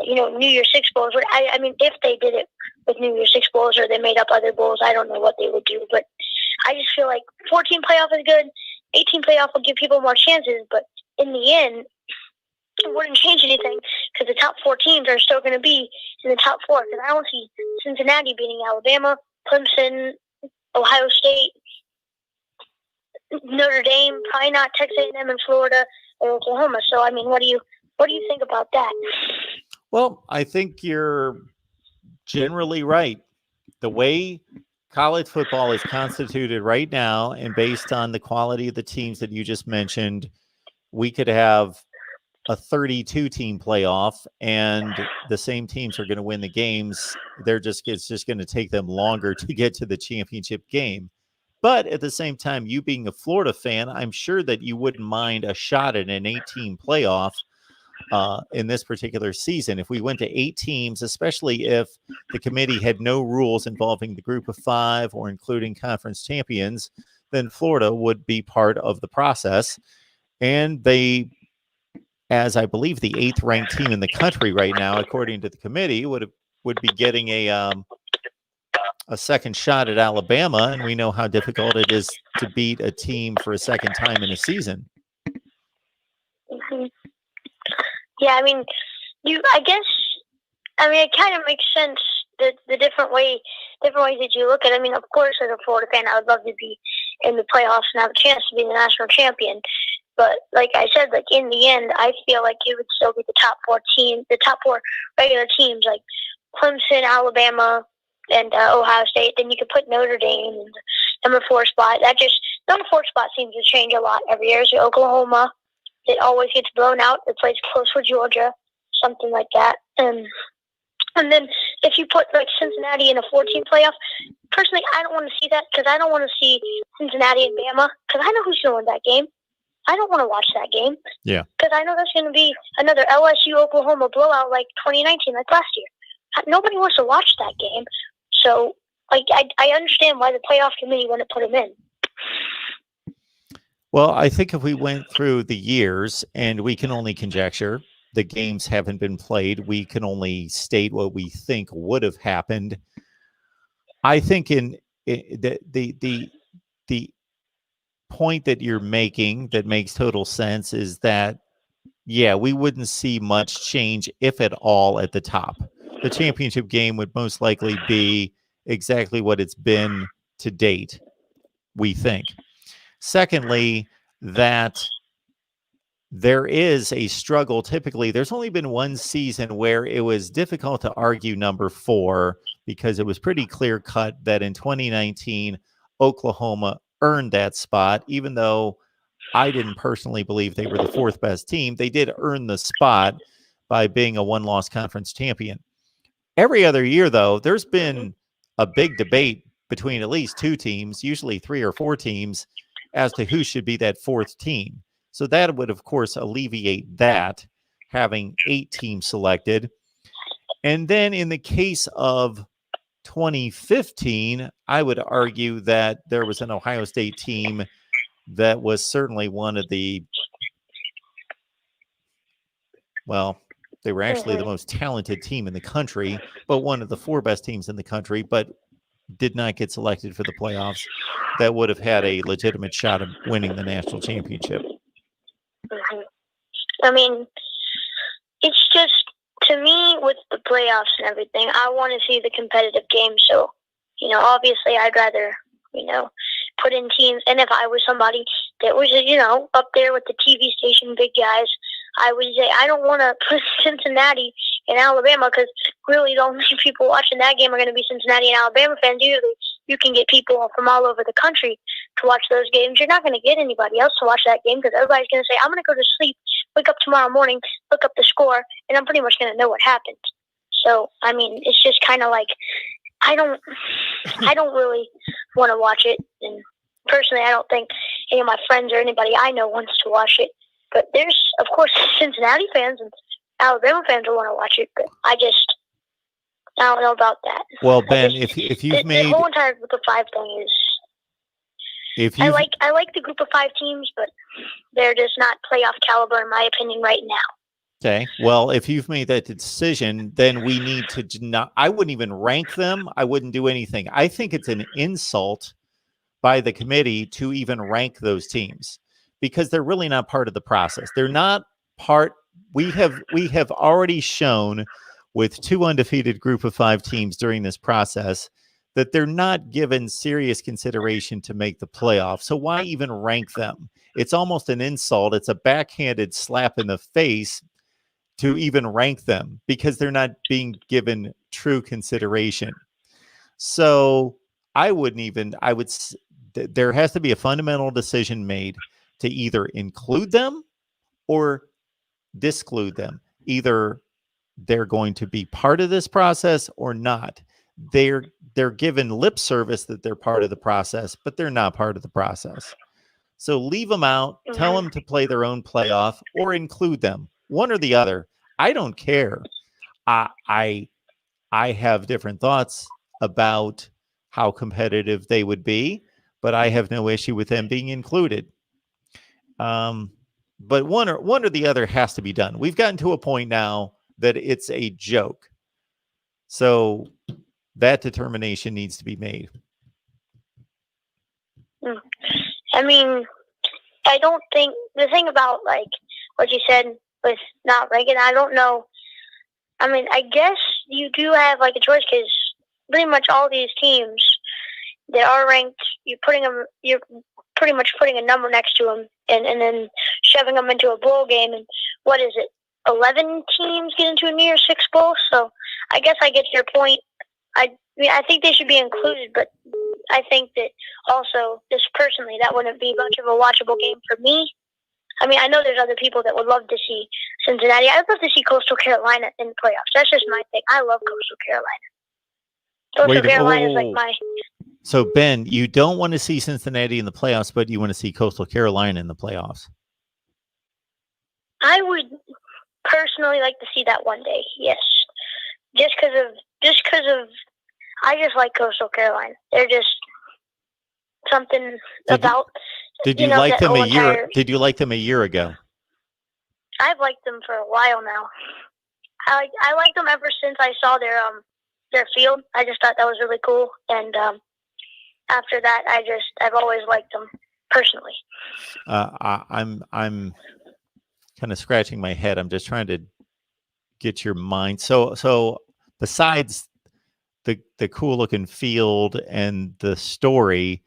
New Year's Six bowls. I mean, if they did it with New Year's Six bowls or they made up other bowls, I don't know what they would do. But I just feel like 14 playoff is good. 18 playoff will give people more chances, but in the end, it wouldn't change anything because the top 4 teams are still going to be in the top 4. Because I don't see Cincinnati beating Alabama, Clemson, Ohio State, Notre Dame, probably not Texas A&M and Florida or Oklahoma. So I mean, what do you think about that? Well, I think you're generally right. The way college football is constituted right now, and based on the quality of the teams that you just mentioned, we could have a 32-team playoff, and the same teams are going to win the games. It's just going to take them longer to get to the championship game. But at the same time, you being a Florida fan, I'm sure that you wouldn't mind a shot at an 18 playoff. in this particular season. If we went to 8 teams, especially if the committee had no rules involving the group of 5 or including conference champions, then Florida would be part of the process. And they, as I believe the 8th ranked team in the country right now, according to the committee, would be getting a second shot at Alabama, and we know how difficult it is to beat a team for a second time in a season. Mm-hmm. Yeah, I mean, it kind of makes sense, the different ways that you look at it. I mean, of course, as a Florida fan, I would love to be in the playoffs and have a chance to be the national champion. But like I said, like in the end, I feel like it would still be the top 4 regular teams, like Clemson, Alabama, and Ohio State. Then you could put Notre Dame in the number 4 spot. Number 4 spot seems to change a lot every year. So Oklahoma, it always gets blown out. It plays close with Georgia, something like that. And then if you put like Cincinnati in a 14 playoff, personally, I don't want to see that, because I don't want to see Cincinnati and Bama, because I know who's going to win that game. I don't want to watch that game. Yeah. Because I know that's going to be another LSU-Oklahoma blowout like 2019, like last year. Nobody wants to watch that game. So, like, I understand why the playoff committee wouldn't put them in. Well, I think if we went through the years, and we can only conjecture, the games haven't been played, we can only state what we think would have happened. I think the point that you're making that makes total sense is that, yeah, we wouldn't see much change, if at all, at the top. The championship game would most likely be exactly what it's been to date, we think. Secondly, that there is a struggle. Typically, there's only been one season where it was difficult to argue number 4, because it was pretty clear cut that in 2019, Oklahoma earned that spot. Even though I didn't personally believe they were the 4th best team, they did earn the spot by being a 1-loss conference champion. Every other year, though, there's been a big debate between at least 2 teams, usually 3 or 4 teams, as to who should be that 4th team. So that would, of course, alleviate that, having 8 teams selected. And then in the case of 2015, I would argue that there was an Ohio State team that was certainly one of the, well, they were actually the most talented team in the country, but one of the 4 best teams in the country, but did not get selected for the playoffs, that would have had a legitimate shot of winning the national championship. Mm-hmm. I mean, it's just, to me, with the playoffs and everything, I want to see the competitive game. So, obviously I'd rather, put in teams. And if I was somebody that was, up there with the TV station big guys, I would say I don't want to put Cincinnati and Alabama, because really the only people watching that game are going to be Cincinnati and Alabama fans. Usually you can get people from all over the country to watch those games. You're not going to get anybody else to watch that game, because everybody's going to say, I'm going to go to sleep, wake up tomorrow morning, look up the score, and I'm pretty much going to know what happened. So, I mean, it's just kind of like, I don't really want to watch it. And personally, I don't think any of my friends or anybody I know wants to watch it. But there's, of course, Cincinnati fans and Alabama fans who want to watch it. But I don't know about that. Well, Ben, if you've made the whole entire group of 5 thing is, I like the group of 5 teams, but they're just not playoff caliber in my opinion right now. Okay. Well, if you've made that decision, then we need to not. I wouldn't even rank them. I wouldn't do anything. I think it's an insult by the committee to even rank those teams, because they're really not part of the process. They're not part. We have already shown with 2 undefeated group of 5 teams during this process that they're not given serious consideration to make the playoffs. So why even rank them? It's almost an insult. It's a backhanded slap in the face to even rank them, because they're not being given true consideration. So there has to be a fundamental decision made to either include them or disclude them. Either they're going to be part of this process or not. They're given lip service that they're part of the process, but they're not part of the process. So leave them out, tell them to play their own playoff, or include them. one or the other. I don't care. I have different thoughts about how competitive they would be, but I have no issue with them being included. But one or the other has to be done. We've gotten to a point now that it's a joke. So that determination needs to be made. I mean, I don't think the thing about like what you said with not ranking, I don't know. I mean, I guess you do have like a choice because pretty much all these teams that are ranked, you're pretty much putting a number next to them and then shoving them into a bowl game. And what is it? 11 teams get into a New Year's Six bowl. So I guess I get your point. I mean, I think they should be included, but I think that also, just personally, that wouldn't be much of a watchable game for me. I mean, I know there's other people that would love to see Cincinnati. I'd love to see Coastal Carolina in the playoffs. That's just my thing. I love Coastal Carolina. Coastal Carolina is like my... So, Ben, you don't want to see Cincinnati in the playoffs, but you want to see Coastal Carolina in the playoffs. I would personally like to see that one day, yes. Just because of I just like Coastal Carolina. They're just something about. Did you like them a year? Did you like them a year ago? I've liked them for a while now. I liked them ever since I saw their field. I just thought that was really cool, and after that, I've always liked them personally. I'm kind of scratching my head. I'm just trying to get your mind. So besides the cool looking field and the story,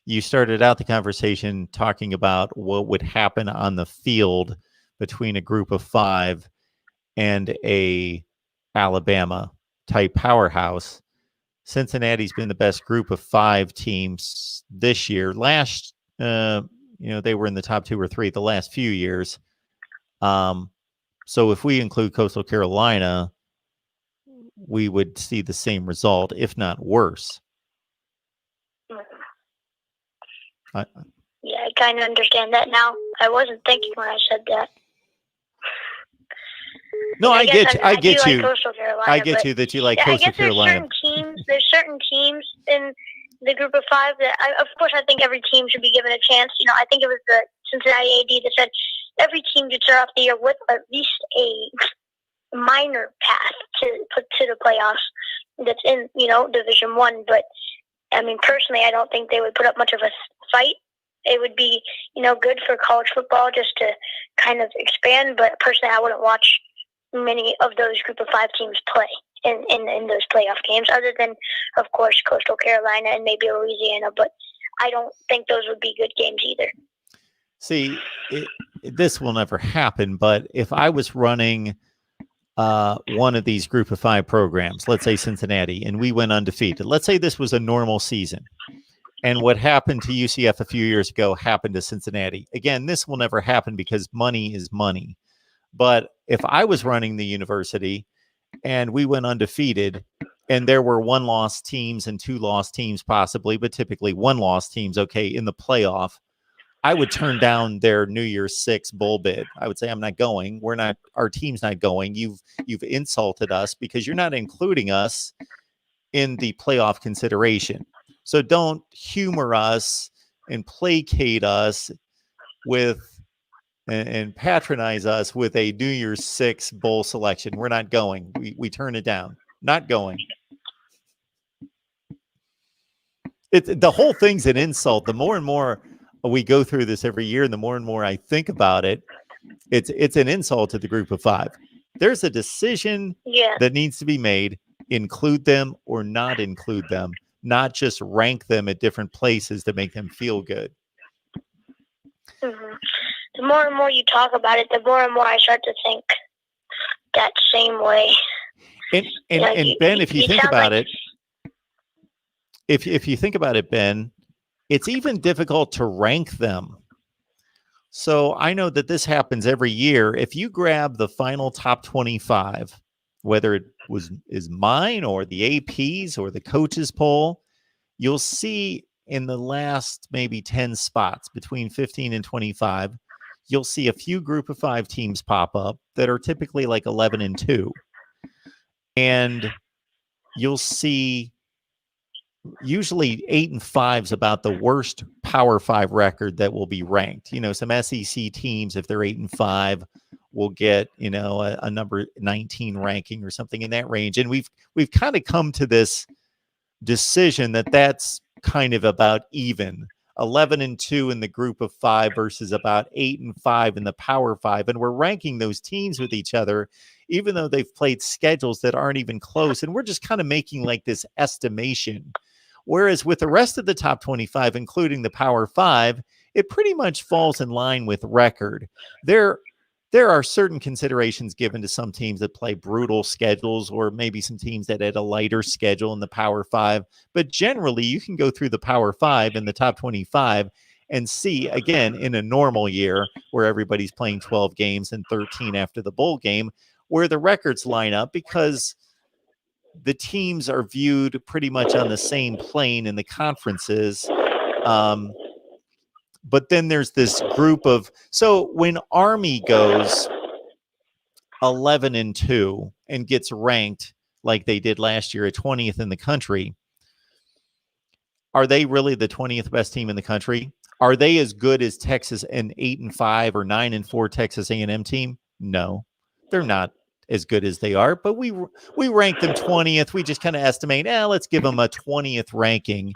you started out the conversation talking about what would happen on the field between a group of 5 and a Alabama type powerhouse. Cincinnati's been the best group of 5 teams this year. Last, they were in the top 2 or 3 the last few years. So if we include Coastal Carolina, we would see the same result, if not worse. Yeah, I kind of understand that now. I wasn't thinking when I said that. No, I get you. I get you. Like I get you that you like Coastal Carolina. There's certain teams in the group of 5 that, of course, I think every team should be given a chance. I think it was the Cincinnati AD that said every team should start off the year with at least a minor path to the playoffs that's in, Division I. But, I mean, personally, I don't think they would put up much of a fight. It would be, good for college football just to kind of expand. But personally, I wouldn't watch many of those group of 5 teams play in those playoff games, other than, of course, Coastal Carolina and maybe Louisiana. But I don't think those would be good games either. See, this will never happen. But if I was running one of these group of 5 programs, let's say Cincinnati, and we went undefeated. Let's say this was a normal season. And what happened to UCF a few years ago happened to Cincinnati. Again, this will never happen because money is money. But if I was running the university and we went undefeated and there were 1-loss teams and 2-loss teams possibly, but typically 1-loss teams, okay, in the playoff, I would turn down their New Year's Six bowl bid. I would say, I'm not going. Our team's not going. You've insulted us because you're not including us in the playoff consideration. So don't humor us and placate us with and patronize us with a New Year's Six bowl selection. We're not going. We turn it down. Not going. The whole thing's an insult. The more and more we go through this every year, and the more and more I think about it, it's an insult to the group of 5. There's a decision that needs to be made. Include them or not include them, not just rank them at different places to make them feel good. Mm-hmm. The more and more you talk about it, the more and more I start to think that same way. And Ben, if you think about it, if you think about it, Ben, it's even difficult to rank them. So I know that this happens every year. If you grab the final top 25, whether it is mine or the APs or the coaches poll, you'll see in the last maybe 10 spots between 15 and 25, you'll see a few group of 5 teams pop up that are typically like 11-2. And you'll see usually 8-5 is about the worst Power 5 record that will be ranked. Some SEC teams, if they're 8-5, will get, a number 19 ranking or something in that range. And we've kind of come to this decision that that's kind of about even. 11-2 in the group of 5 versus about 8-5 in the Power 5. And we're ranking those teams with each other, even though they've played schedules that aren't even close. And we're just kind of making like this estimation. Whereas with the rest of the top 25, including the Power 5, it pretty much falls in line with record. There are certain considerations given to some teams that play brutal schedules, or maybe some teams that had a lighter schedule in the Power 5. But generally, you can go through the Power 5 and the top 25 and see, again, in a normal year where everybody's playing 12 games and 13 after the bowl game, where the records line up, because the teams are viewed pretty much on the same plane in the conferences. But then there's this group of, so when Army goes 11-2 and gets ranked like they did last year at 20th in the country, are they really the 20th best team in the country? Are they as good as Texas, an 8-5 or 9-4 Texas A&M team? No, they're not as good as they are, but we rank them 20th. We just kind of estimate, let's give them a 20th ranking.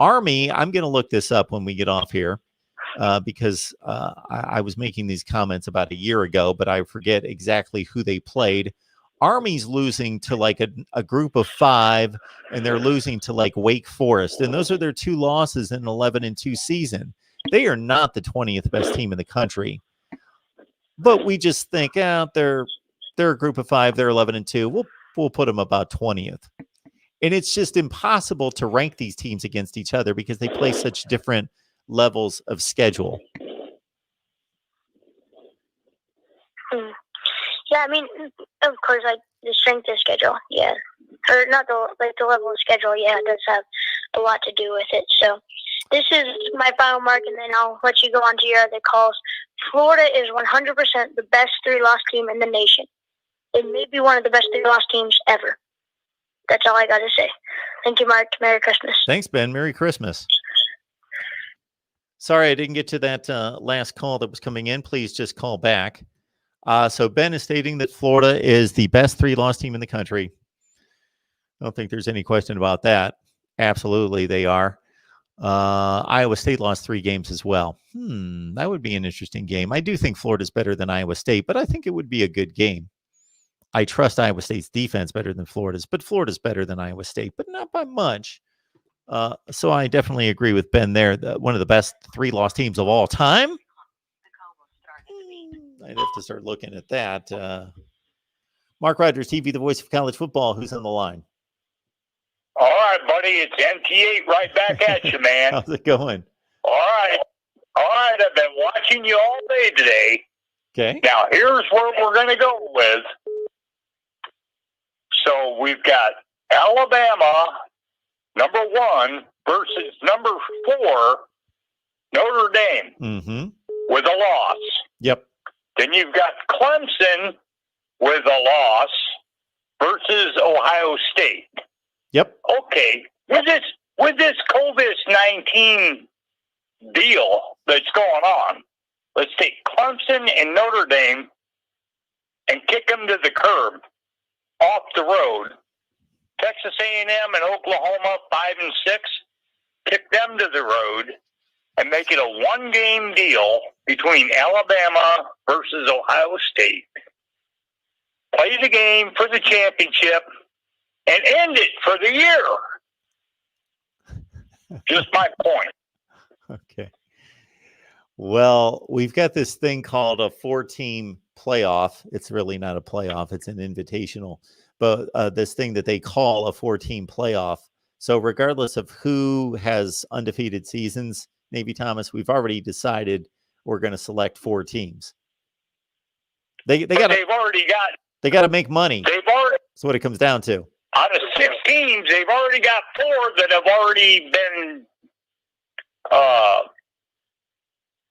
Army, I'm going to look this up when we get off here because I was making these comments about a year ago, but I forget exactly who they played. Army's losing to like a group of 5, and they're losing to like Wake Forest. And those are their 2 losses in an 11-2 season. They are not the 20th best team in the country. But we just think, they're a group of 5, they're 11-2. We'll put them about 20th. And it's just impossible to rank these teams against each other because they play such different levels of schedule. Yeah, I mean, of course, like the strength of schedule, yeah, or not the level of schedule, yeah, it does have a lot to do with it. So this is my final mark, and then I'll let you go on to your other calls. Florida is 100% the best 3-loss team in the nation. It may be one of the best 3-loss teams ever. That's all I got to say. Thank you, Mark. Merry Christmas. Thanks, Ben. Merry Christmas. Sorry, I didn't get to that last call that was coming in. Please just call back. So Ben is stating that Florida is the best 3-loss team in the country. I don't think there's any question about that. Absolutely, they are. Iowa State lost 3 games as well. That would be an interesting game. I do think Florida's better than Iowa State, but I think it would be a good game. I trust Iowa State's defense better than Florida's, but Florida's better than Iowa State, but not by much. So I definitely agree with Ben there. One of the best 3-loss teams of all time. I'd have to start looking at that. Mark Rogers TV, the voice of college football. Who's on the line? All right, buddy. It's MT8 right back at you, man. How's it going? All right. I've been watching you all day today. Okay. Now, here's where we're going to go with. So we've got Alabama, number 1, versus number 4, Notre Dame, with a loss. Yep. Then you've got Clemson with a loss versus Ohio State. Yep. Okay. With this COVID-19 deal that's going on, let's take Clemson and Notre Dame and kick them to the curb, off the road. Texas A&M and Oklahoma 5 and 6, kick them to the road and make it a 1-game deal between Alabama versus Ohio State. Play the game for the championship and end it for the year. Just my point. Okay. Well, we've got this thing called a 4-team playoff. It's really not a playoff. It's an invitational. But this thing that they call a 4-team playoff. So regardless of who has undefeated seasons, Navy Thomas, we've already decided we're going to select 4 teams. They got to make money. That's what it comes down to. Out of 6 teams, they've already got 4 that have already been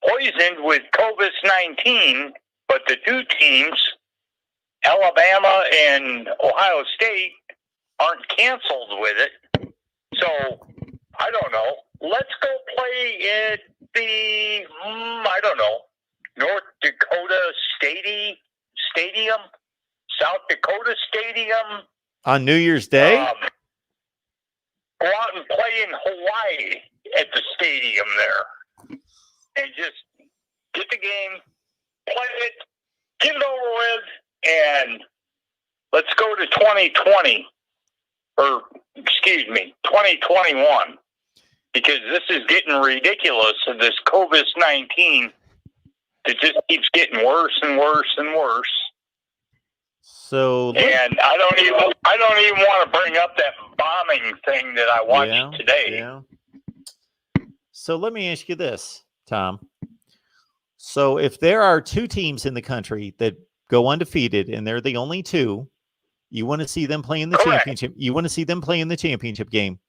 poisoned with COVID-19, but the two teams, Alabama and Ohio State, aren't canceled with it. So, I don't know. Let's go play at the, I don't know, North Dakota Stadium, South Dakota Stadium. On New Year's Day? Go out and play in Hawaii at the stadium there. And just get the game, play it, get it over with, and let's go to 2020. Or, excuse me, 2021. Because this is getting ridiculous of this COVID-19. It just keeps getting worse and worse and worse. So, and I don't even want to bring up that bombing thing that I watched today. Yeah. So let me ask you this, Tom. So if there are two teams in the country that go undefeated and they're the only two, you want to see them play in the championship. You want to see them play in the championship game.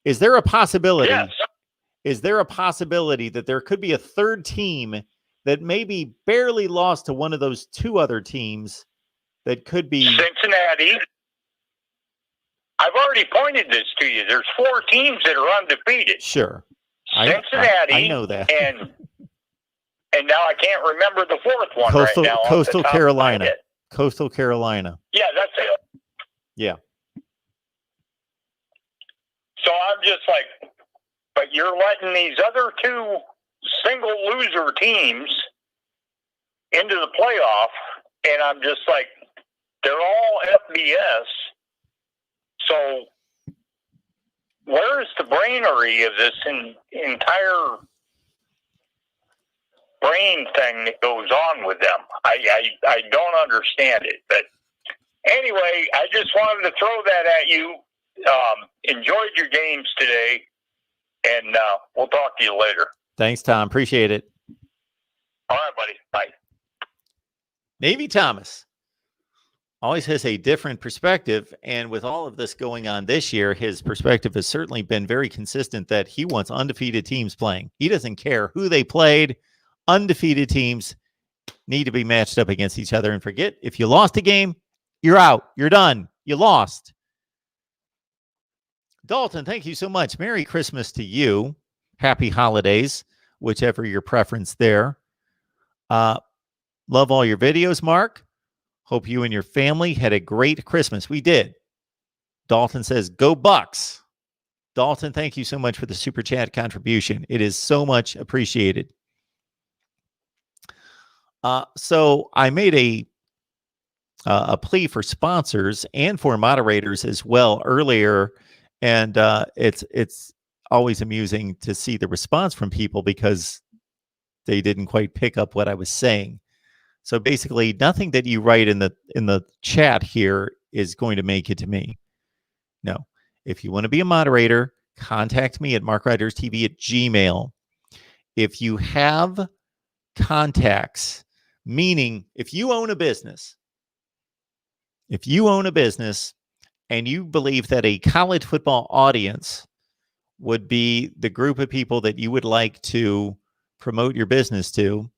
Is there a possibility? Yes. Is there a possibility that there could be a third team that maybe barely lost to one of those two other teams that could be Cincinnati? I've already pointed this to you. There's 4 teams that are undefeated. Sure. Cincinnati. I know that. And now I can't remember the fourth one Coastal, right now. Coastal Carolina. Coastal Carolina. Yeah, that's it. Yeah. So I'm just like, but you're letting these other 2 single loser teams into the playoff, and I'm just like, they're all FBS. So where is the brainery of this entire brain thing that goes on with them? I don't understand it. But anyway, I just wanted to throw that at you. Enjoyed your games today, and we'll talk to you later. Thanks, Tom. Appreciate it. All right, buddy. Bye. Navy Thomas always has a different perspective, and with all of this going on this year, his perspective has certainly been very consistent that he wants undefeated teams playing. He doesn't care who they played. Undefeated teams need to be matched up against each other, and forget if you lost a game, you're out. You're done. You lost. Dalton, thank you so much. Merry Christmas to you. Happy holidays, whichever your preference there. Love all your videos, Mark. Hope you and your family had a great Christmas. We did. Dalton says, go Bucks. Dalton, thank you so much for the super chat contribution. It is so much appreciated. So I made a plea for sponsors and for moderators as well earlier. And it's always amusing to see the response from people because they didn't quite pick up what I was saying. So basically, nothing that you write in the chat here is going to make it to me. No. If you want to be a moderator, contact me at MarkRogersTV@gmail.com. If you have contacts, meaning if you own a business and you believe that a college football audience would be the group of people that you would like to promote your business to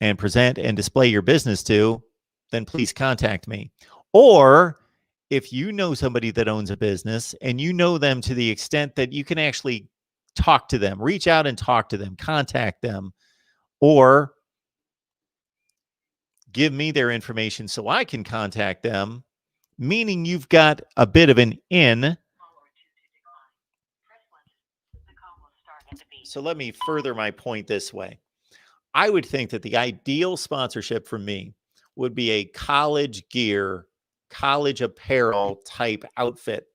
and present and display your business to, then please contact me. Or if you know somebody that owns a business and you know them to the extent that you can actually talk to them, reach out and talk to them, contact them, or give me their information so I can contact them, meaning you've got a bit of an in. So let me further my point this way. I would think that the ideal sponsorship for me would be a college gear, college apparel type outfit.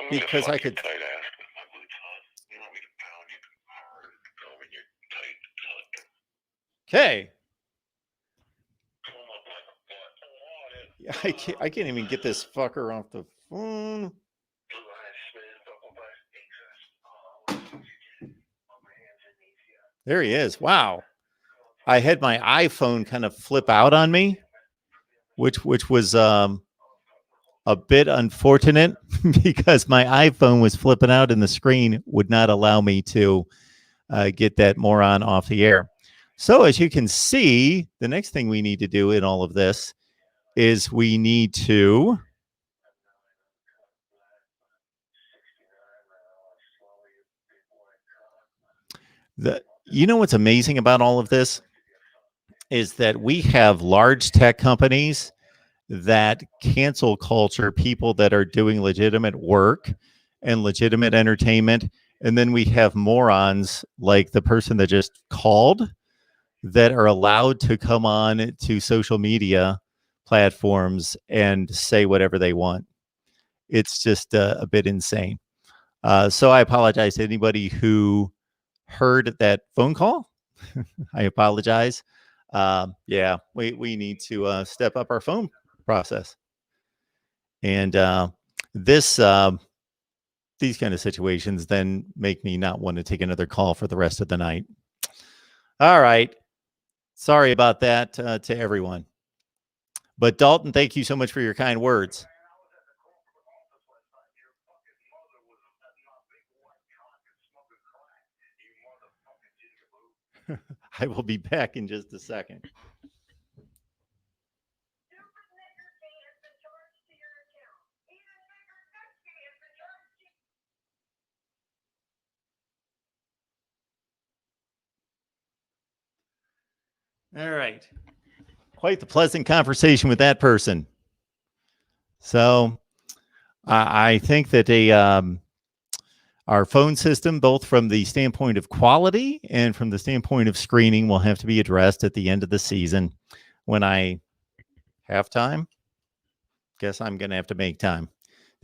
Because I could. Okay. I can't even get this fucker off the phone. There he is. Wow. I had my iPhone kind of flip out on me, which was a bit unfortunate because my iPhone was flipping out and the screen would not allow me to get that moron off the air. So as you can see, the next thing we need to do in all of this is we need to you know what's amazing about all of this is that we have large tech companies that cancel culture people that are doing legitimate work and legitimate entertainment. And then we have morons like the person that just called that are allowed to come on to social media platforms and say whatever they want. It's just a bit insane. So I apologize to anybody who heard that phone call. I apologize. Yeah, we need to step up our phone process. And this these kind of situations then make me not want to take another call for the rest of the night. All right. Sorry about that to everyone. But Dalton, thank you so much for your kind words. I will be back in just a second. All right. Quite the pleasant conversation with that person. So I think that our phone system, both from the standpoint of quality and from the standpoint of screening, will have to be addressed at the end of the season when I have time. Guess I'm going to have to make time.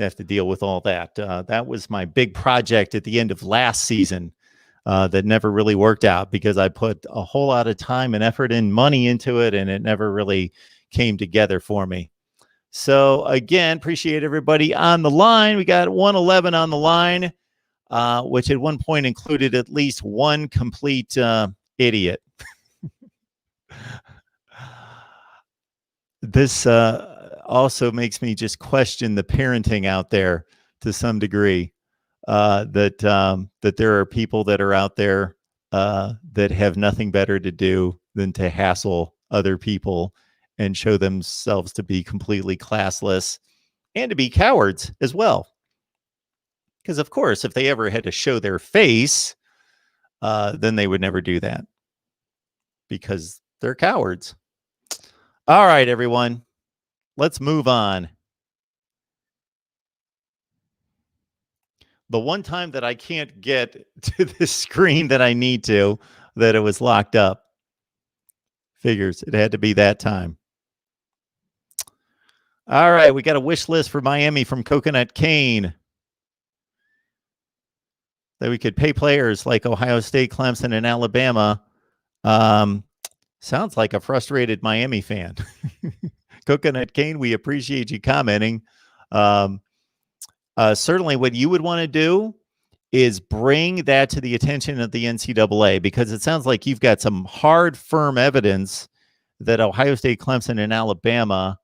I have to deal with all that. That was my big project at the end of last season that never really worked out because I put a whole lot of time and effort and money into it, and it never really came together for me. So again, appreciate everybody on the line. We got 111 on the line, which at one point included at least one complete idiot. This also makes me just question the parenting out there to some degree. That there are people that are out there that have nothing better to do than to hassle other people and show themselves to be completely classless and to be cowards as well. Because, of course, if they ever had to show their face, then they would never do that because they're cowards. All right, everyone, let's move on. The one time that I can't get to the screen that I need to, that it was locked up. Figures it had to be that time. All right, we got a wish list for Miami from Coconut Cane. That we could pay players like Ohio State, Clemson, and Alabama. Sounds like a frustrated Miami fan. Coconut Cane, we appreciate you commenting. Certainly what you would want to do is bring that to the attention of the NCAA because it sounds like you've got some hard, firm evidence that Ohio State, Clemson, and Alabama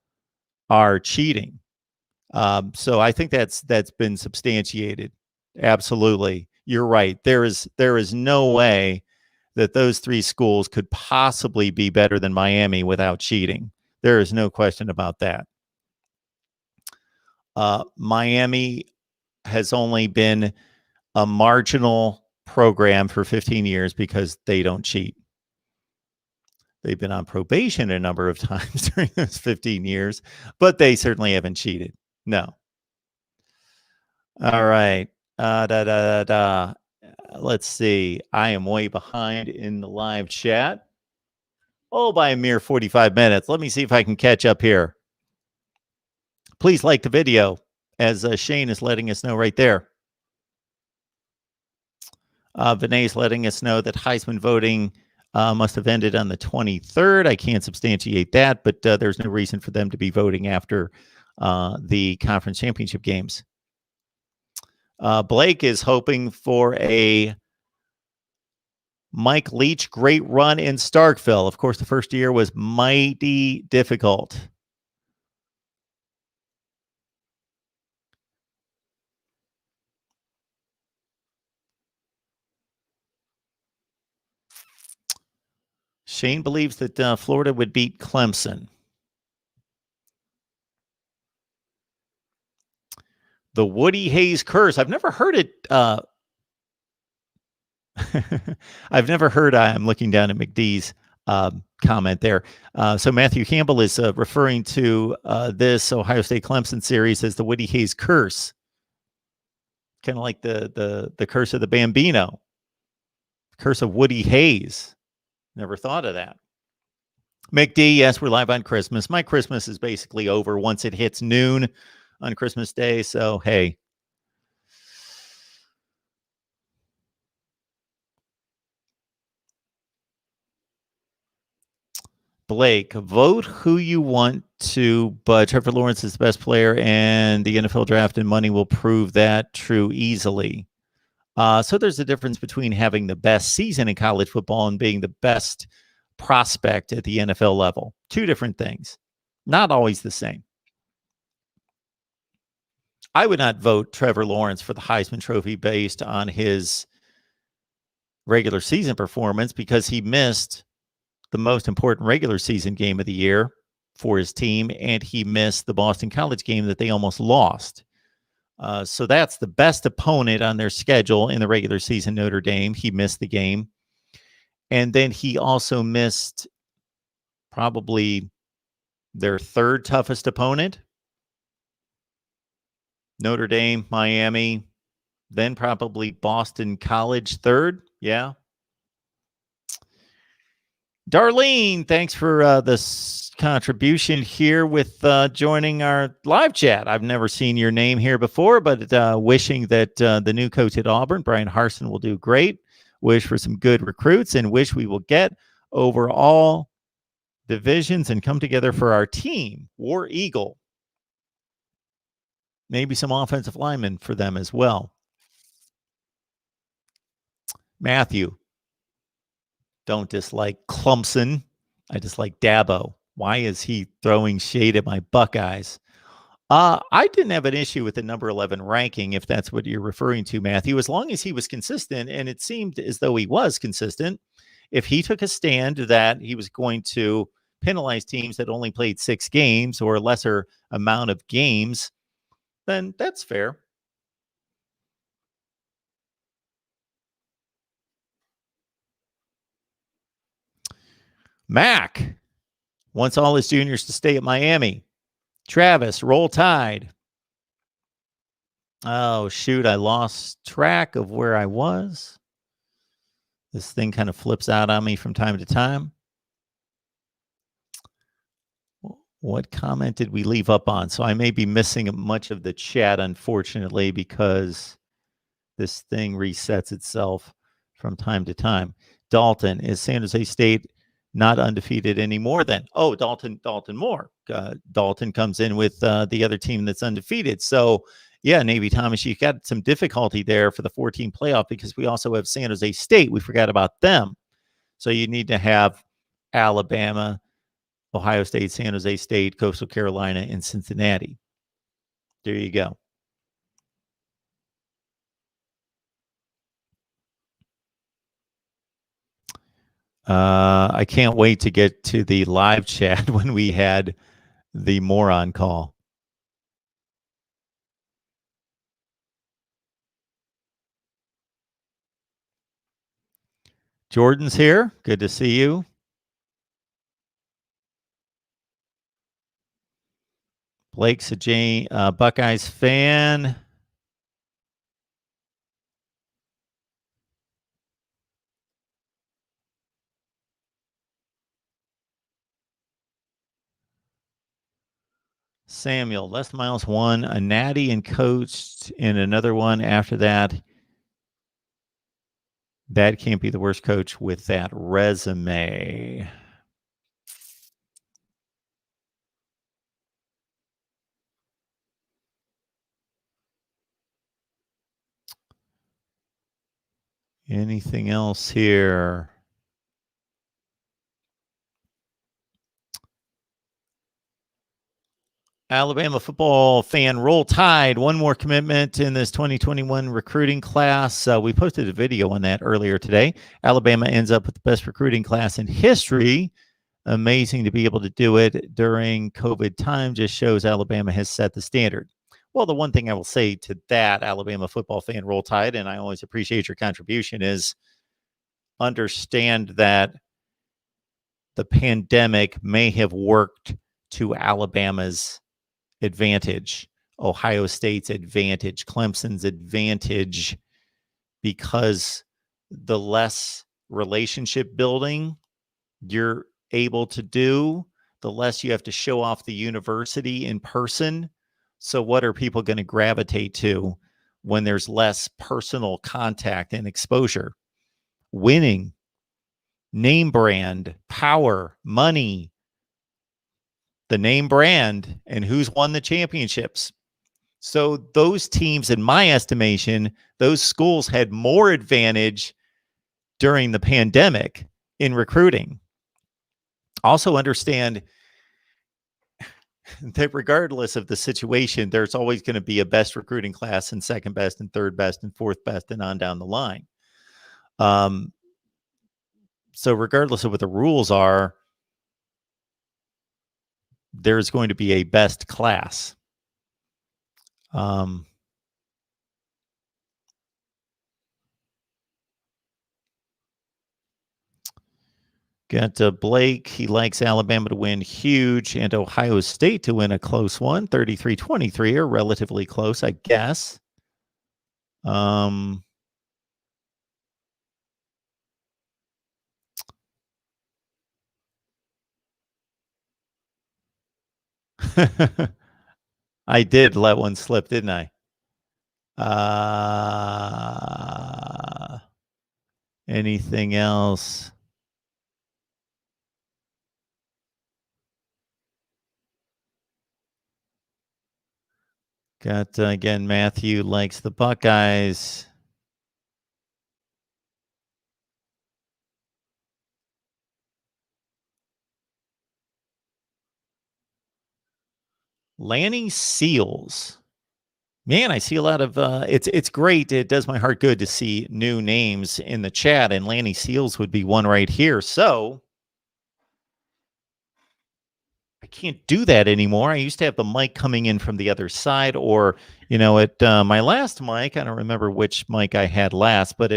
are cheating. So I think that's been substantiated. Absolutely. You're right. There is no way that those three schools could possibly be better than Miami without cheating. There is no question about that. Miami has only been a marginal program for 15 years because they don't cheat. They've been on probation a number of times during those 15 years, but they certainly haven't cheated. No. All right. Let's see. I am way behind in the live chat. Oh, by a mere 45 minutes. Let me see if I can catch up here. Please like the video, as Shane is letting us know right there. Vinay is letting us know that Heisman voting must have ended on the 23rd. I can't substantiate that, but there's no reason for them to be voting after the conference championship games. Blake is hoping for a Mike Leach great run in Starkville. Of course, the first year was mighty difficult. Shane believes that Florida would beat Clemson. The Woody Hayes curse. I've never heard it. I've never heard. I'm looking down at McDee's comment there. So Matthew Campbell is referring to this Ohio State Clemson series as the Woody Hayes curse, kind of like the curse of the Bambino, curse of Woody Hayes. Never thought of that. McD, yes, we're live on Christmas. My Christmas is basically over once it hits noon on Christmas Day. So hey. Blake, vote who you want to, but Trevor Lawrence is the best player, and the NFL draft and money will prove that true easily. So there's a difference between having the best season in college football and being the best prospect at the NFL level. Two different things. Not always the same. I would not vote Trevor Lawrence for the Heisman Trophy based on his regular season performance because he missed the most important regular season game of the year for his team, and he missed the Boston College game that they almost lost. So that's the best opponent on their schedule in the regular season, Notre Dame. He missed the game. And then he also missed probably their third toughest opponent, Notre Dame, Miami, then probably Boston College third. Yeah. Darlene, thanks for this contribution here with joining our live chat. I've never seen your name here before, but wishing that the new coach at Auburn, Brian Harsin, will do great. Wish for some good recruits and wish we will get over all divisions and come together for our team, War Eagle. Maybe some offensive linemen for them as well. Matthew. Don't dislike Clemson. I dislike Dabo. Why is he throwing shade at my Buckeyes? I didn't have an issue with the number 11 ranking, if that's what you're referring to, Matthew, as long as he was consistent, and it seemed as though he was consistent. If he took a stand that he was going to penalize teams that only played 6 games or a lesser amount of games, then that's fair. Mac wants all his juniors to stay at Miami. Travis, roll tide. Oh, shoot. I lost track of where I was. This thing kind of flips out on me from time to time. What comment did we leave up on? So I may be missing much of the chat, unfortunately, because this thing resets itself from time to time. Dalton, is San Jose State not undefeated anymore then? Oh, Dalton Moore. Dalton comes in with the other team that's undefeated. So, yeah, Navy Thomas, you got some difficulty there for the 14 playoff because we also have San Jose State. We forgot about them. So you need to have Alabama, Ohio State, San Jose State, Coastal Carolina, and Cincinnati. There you go. I can't wait to get to the live chat when we had the moron call. Jordan's here. Good to see you. Blake's a Buckeyes fan. Samuel, Les Miles won a natty and coached in another one after that. That can't be the worst coach with that resume. Anything else here? Alabama football fan, roll tide. One more commitment in this 2021 recruiting class. We posted a video on that earlier today. Alabama ends up with the best recruiting class in history. Amazing to be able to do it during COVID time. Just shows Alabama has set the standard. Well, the one thing I will say to that, Alabama football fan, roll tide, and I always appreciate your contribution, is understand that the pandemic may have worked to Alabama's advantage, Ohio State's advantage, Clemson's advantage, because the less relationship building you're able to do, the less you have to show off the university in person. So what are people going to gravitate to when there's less personal contact and exposure? Winning, name brand, power, money, the name brand, and who's won the championships. So those teams, in my estimation, those schools had more advantage during the pandemic in recruiting. Also understand that regardless of the situation, there's always going to be a best recruiting class and second best and third best and fourth best and on down the line. So regardless of what the rules are, there's going to be a best class. Got Blake. He likes Alabama to win huge and Ohio State to win a close one. 33-23 or relatively close, I guess. I did let one slip, didn't I? Anything else? Got, again, Matthew likes the Buckeyes. Lanny Seals. Man, I see a lot of, it's great. It does my heart good to see new names in the chat, and Lanny Seals would be one right here. So I can't do that anymore. I used to have the mic coming in from the other side, or, at my last mic, I don't remember which mic I had last, but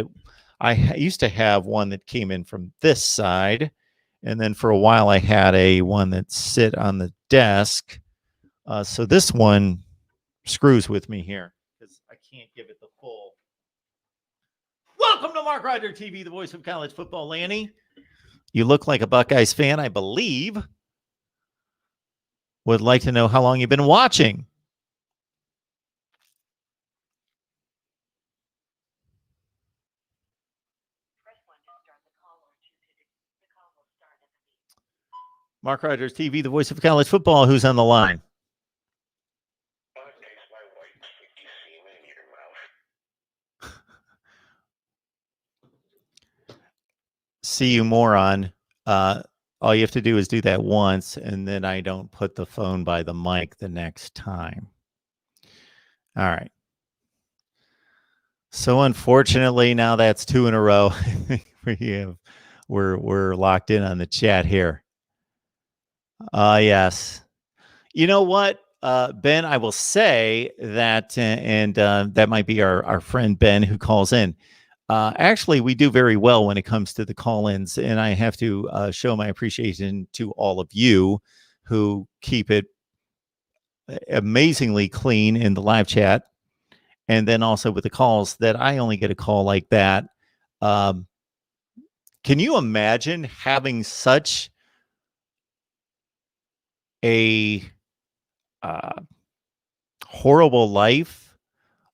I used to have one that came in from this side. And then for a while I had one that sit on the desk. So this one screws with me here because I can't give it the full. Welcome to Mark Rogers TV, the voice of college football. Lanny, you look like a Buckeyes fan, I believe. Would like to know how long you've been watching. Mark Rogers TV, the voice of college football. Who's on the line? See you, moron. All you have to do is do that once, and then I don't put the phone by the mic the next time. All right. So unfortunately, now that's 2 in a row. We're locked in on the chat here. Yes. You know what, Ben? I will say that, and that might be our friend Ben who calls in. Actually, we do very well when it comes to the call-ins, and I have to show my appreciation to all of you who keep it amazingly clean in the live chat, and then also with the calls that I only get a call like that. Can you imagine having such a horrible life,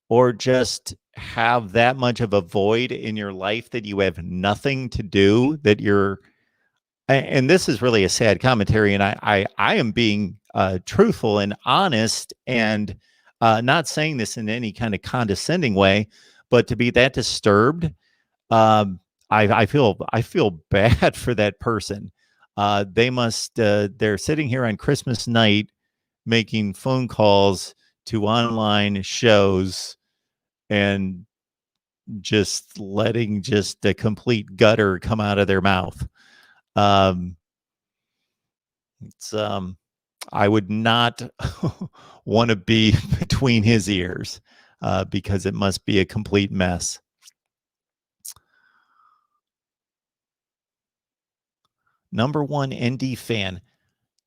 or just have that much of a void in your life that you have nothing to do, that you're, and this is really a sad commentary, and I am being truthful and honest, and not saying this in any kind of condescending way, but to be that disturbed, I feel bad for that person. They must, they're sitting here on Christmas night making phone calls to online shows and just letting just a complete gutter come out of their mouth. It's I would not want to be between his ears because it must be a complete mess. Number one ND fan,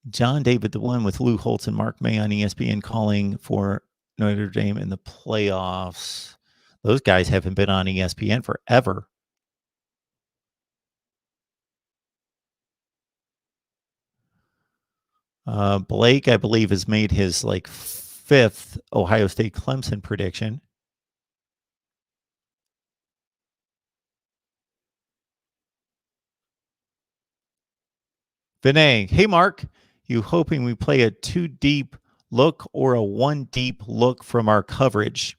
John David, the one with Lou Holtz and Mark May on ESPN calling for Notre Dame in the playoffs. Those guys haven't been on ESPN forever. Blake, I believe, has made his like 5th Ohio State Clemson prediction. Vinay, hey Mark, you hoping we play a 2 deep look or a 1 deep look from our coverage?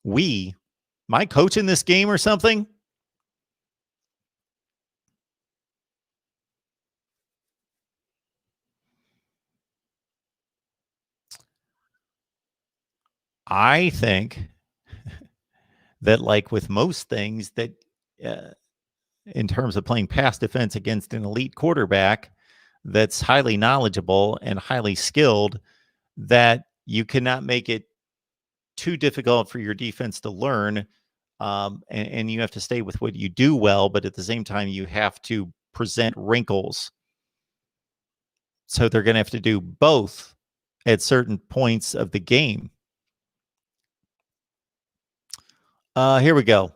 Am I coaching this game or something? I think that, like with most things, that in terms of playing pass defense against an elite quarterback that's highly knowledgeable and highly skilled, that you cannot make it too difficult for your defense to learn. And you have to stay with what you do well, but at the same time, you have to present wrinkles. So they're going to have to do both at certain points of the game. Here we go.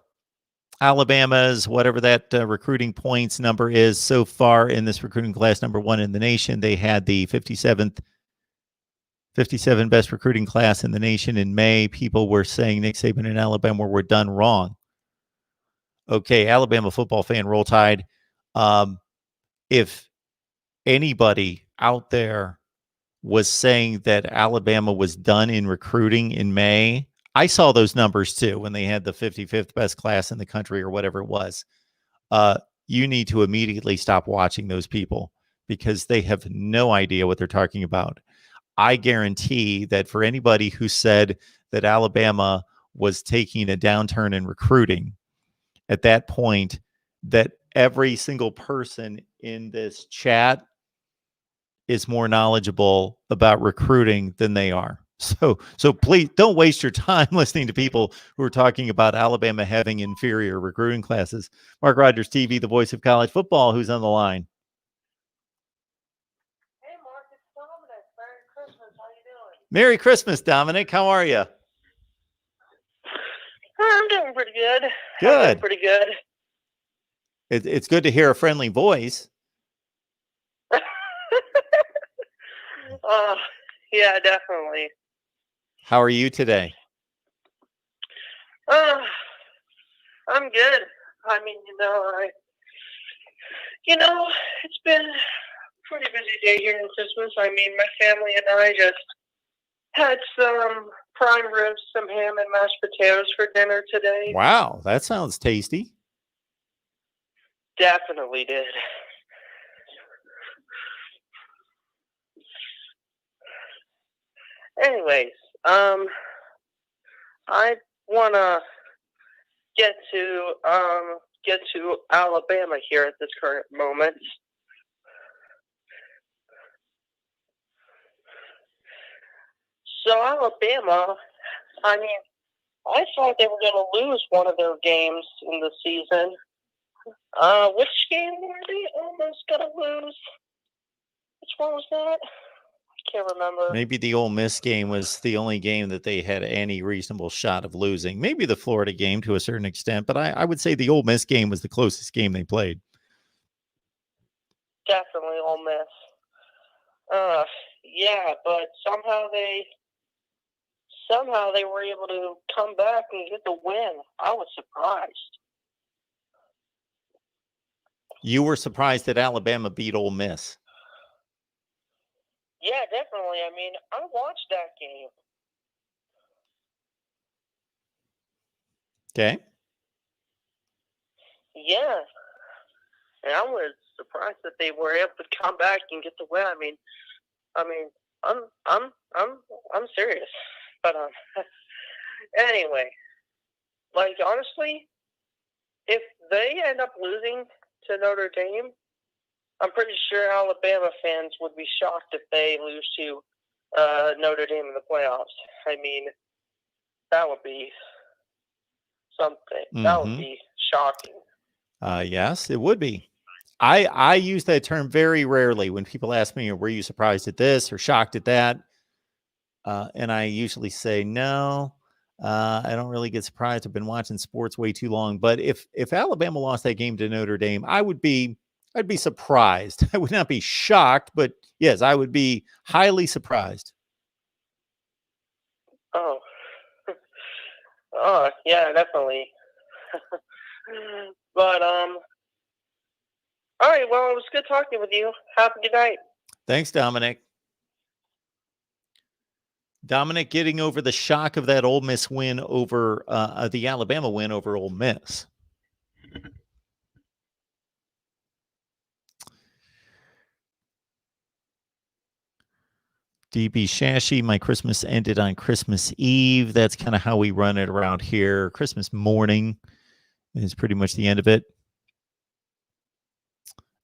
Alabama's, whatever that recruiting points number is so far in this recruiting class, number 1 in the nation. They had the 57 best recruiting class in the nation in May. People were saying Nick Saban and Alabama were done wrong. Okay, Alabama football fan, roll tide. If anybody out there was saying that Alabama was done in recruiting in May, I saw those numbers too when they had the 55th best class in the country or whatever it was. You need to immediately stop watching those people because they have no idea what they're talking about. I guarantee that for anybody who said that Alabama was taking a downturn in recruiting at that point, that every single person in this chat is more knowledgeable about recruiting than they are. So please don't waste your time listening to people who are talking about Alabama having inferior recruiting classes. Mark Rogers TV, the voice of college football, who's on the line? Hey, Mark, it's Dominic. Merry Christmas. How you doing? Merry Christmas, Dominic. How are you? I'm doing pretty good. Good. Pretty good. It's good to hear a friendly voice. Yeah, definitely. How are you today? I'm good. I mean, it's been a pretty busy day here in Christmas. I mean, my family and I just had some prime ribs, some ham, and mashed potatoes for dinner today. Wow, that sounds tasty. Definitely did. Anyways, I wanna get to Alabama here at this current moment. So Alabama, I mean, I thought they were going to lose one of their games in the season. Which game were they almost going to lose? Which one was that? I can't remember. Maybe the Ole Miss game was the only game that they had any reasonable shot of losing. Maybe the Florida game to a certain extent, but I would say the Ole Miss game was the closest game they played. Definitely Ole Miss. Yeah, but somehow they were able to come back and get the win. I was surprised. You were surprised that Alabama beat Ole Miss. Yeah, definitely. I mean, I watched that game. Okay. Yeah. And I was surprised that they were able to come back and get the win. I mean, I'm serious. But anyway, like honestly, if they end up losing to Notre Dame, I'm pretty sure Alabama fans would be shocked if they lose to Notre Dame in the playoffs. I mean, that would be something. That would be shocking. Yes, it would be. I use that term very rarely when people ask me, were you surprised at this or shocked at that? And I usually say, no, I don't really get surprised. I've been watching sports way too long. But if Alabama lost that game to Notre Dame, I'd be surprised. I would not be shocked, but yes, I would be highly surprised. Oh. Oh, yeah, definitely. But all right, well, it was good talking with you. Have a good night. Thanks, Dominic. Dominic getting over the shock of that Ole Miss win over the Alabama win over Ole Miss. DB Shashi, my Christmas ended on Christmas Eve. That's kind of how we run it around here. Christmas morning is pretty much the end of it.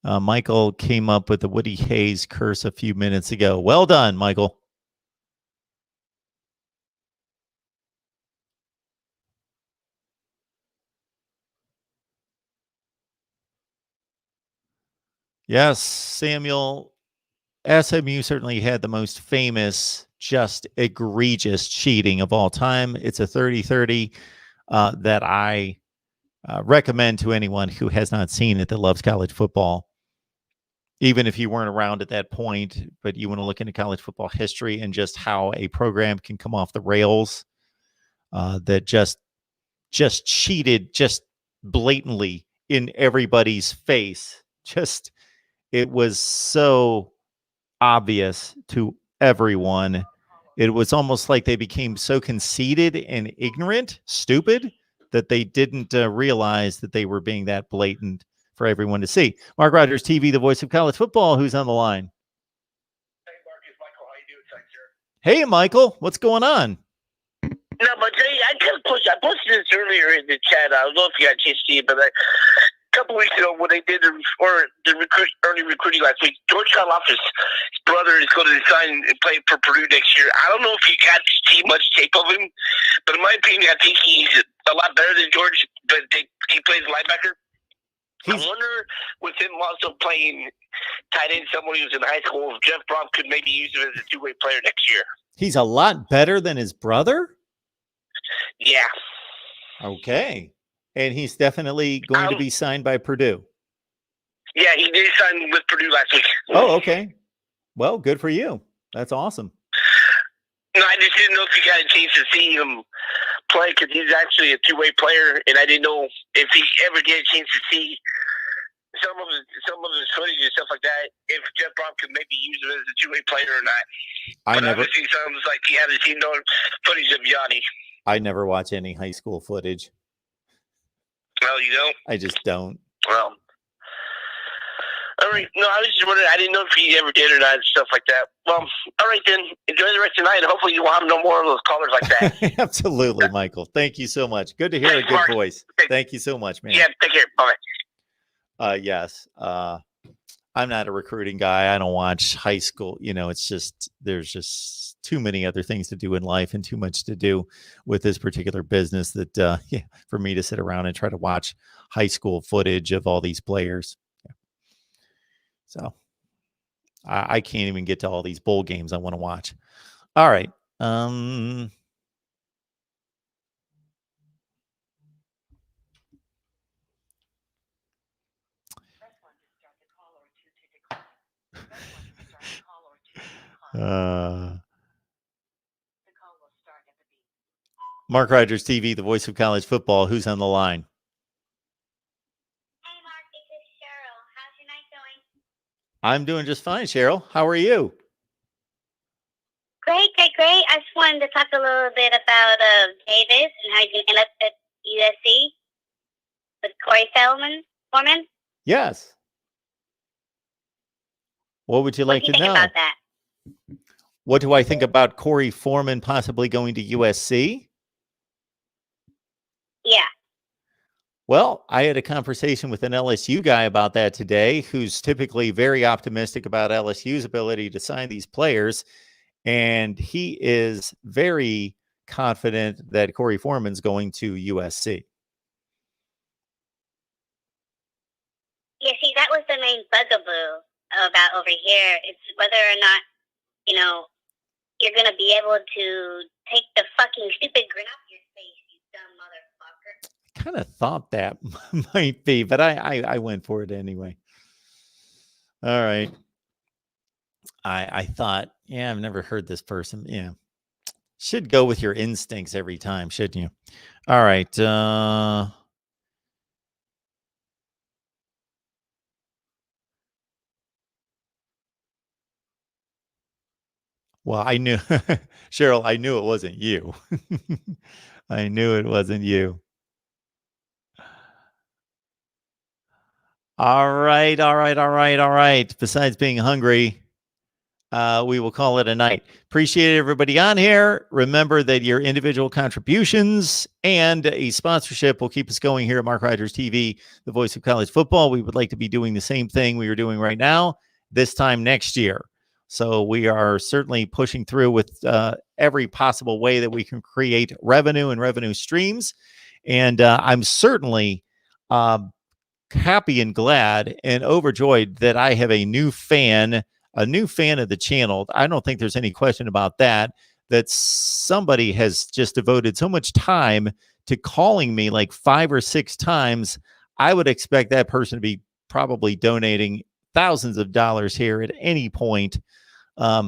Michael came up with the Woody Hayes curse a few minutes ago. Well done, Michael. Yes, Samuel. SMU certainly had the most famous, just egregious cheating of all time. It's a 30-30 that I recommend to anyone who has not seen it that loves college football. Even if you weren't around at that point, but you want to look into college football history and just how a program can come off the rails that just cheated just blatantly in everybody's face. Just, it was so obvious to everyone. It was almost like they became so conceited and ignorant, stupid, that they didn't realize that they were being that blatant for everyone to see. Mark Rogers TV, the voice of college football. Who's on the line? Hey, Mark, it's Michael. How you doing, sir? Hey, Michael. What's going on? No, but I got a question. I posted this earlier in the chat. I don't know if you got a chance to see it, but a couple weeks ago when they did early recruiting last week, George Karlaftis, his brother, is going to sign and play for Purdue next year. I don't know if you got to see much tape of him, but in my opinion, I think he's a lot better than George, but he plays linebacker. I wonder with him also playing tight end somewhere he was in high school, if Jeff Brom could maybe use him as a two-way player next year. He's a lot better than his brother? Yeah. Okay. And he's definitely going to be signed by Purdue. Yeah, he did sign with Purdue last week. Oh, okay. Well, good for you. That's awesome. No, I just didn't know if you got a chance to see him play because he's actually a two-way player, and I didn't know if he ever get a chance to see some of his footage and stuff like that. If Jeff Brom could maybe use him as a two-way player or not. Obviously, sounds like he hasn't seen no footage of Yanni. I never watch any high school footage. Well, you don't? I just don't. Well, all right. No, I was just wondering. I didn't know if he ever did or not and stuff like that. Well, all right then. Enjoy the rest of the night. Hopefully you won't have no more of those callers like that. Absolutely, Michael. Thank you so much. Good to hear a good Mark. voice. Okay. Thank you so much, man. Yeah, take care. Bye. Yes. I'm not a recruiting guy. I don't watch high school. It's just, there's just too many other things to do in life and too much to do with this particular business that, for me to sit around and try to watch high school footage of all these players. Yeah. So I can't even get to all these bowl games I want to watch. All right. Mark Rogers TV, the voice of college football. Who's on the line? Hey, Mark, this is Cheryl. How's your night going? I'm doing just fine, Cheryl. How are you? Great. I just wanted to talk a little bit about Davis and how you ended up at USC with Corey Foreman. Yes. What would you like What do to you think know? about that? What do I think about Corey Foreman possibly going to USC? Yeah. Well, I had a conversation with an LSU guy about that today, who's typically very optimistic about LSU's ability to sign these players. And he is very confident that Corey Foreman's going to USC. Yeah, see, that was the main bugaboo about over here. It's whether or not, you're going to be able to take the fucking stupid grin off your face, you dumb motherfucker. I kind of thought that might be, but I went for it anyway. All right. I thought, yeah, I've never heard this person. Yeah. Should go with your instincts every time, shouldn't you? All right. Well, I knew, Cheryl, I knew it wasn't you. I knew it wasn't you. All right, all right, all right, all right. Besides being hungry, we will call it a night. Appreciate everybody on here. Remember that your individual contributions and a sponsorship will keep us going here at Mark Rogers TV, the voice of college football. We would like to be doing the same thing we are doing right now, this time next year. So we are certainly pushing through with every possible way that we can create revenue and revenue streams. And I'm certainly happy and glad and overjoyed that I have a new fan of the channel. I don't think there's any question about that, that somebody has just devoted so much time to calling me like 5 or 6 times. I would expect that person to be probably donating thousands of dollars here at any point.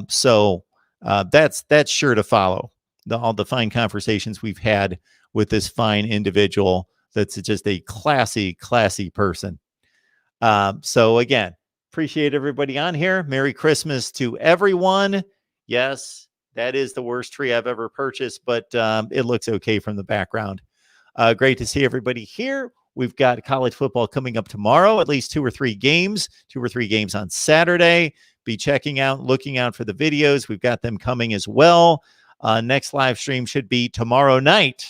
So that's sure to follow all the fine conversations we've had with this fine individual. That's just a classy person. So again, appreciate everybody on here. Merry Christmas to everyone. Yes, that is the worst tree I've ever purchased, but it looks okay from the background. Great to see everybody here. We've got college football coming up tomorrow, at least 2 or 3 games on Saturday. Be checking out, looking out for the videos. We've got them coming as well. Next live stream should be tomorrow night.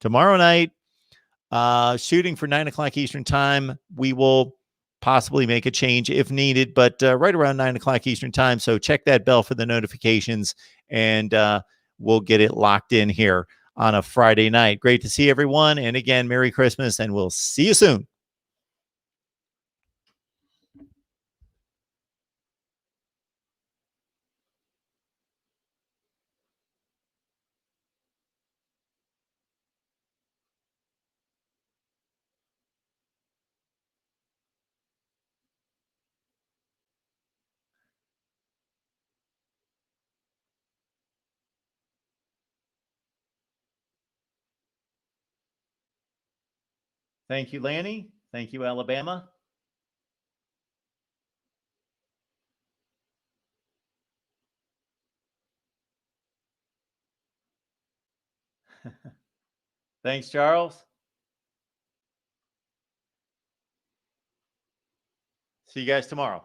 Shooting for 9:00 Eastern time. We will possibly make a change if needed, but right around 9:00 Eastern time. So check that bell for the notifications, and we'll get it locked in here on a Friday night. Great to see everyone. And again, Merry Christmas, and we'll see you soon. Thank you, Lanny. Thank you, Alabama. Thanks, Charles. See you guys tomorrow.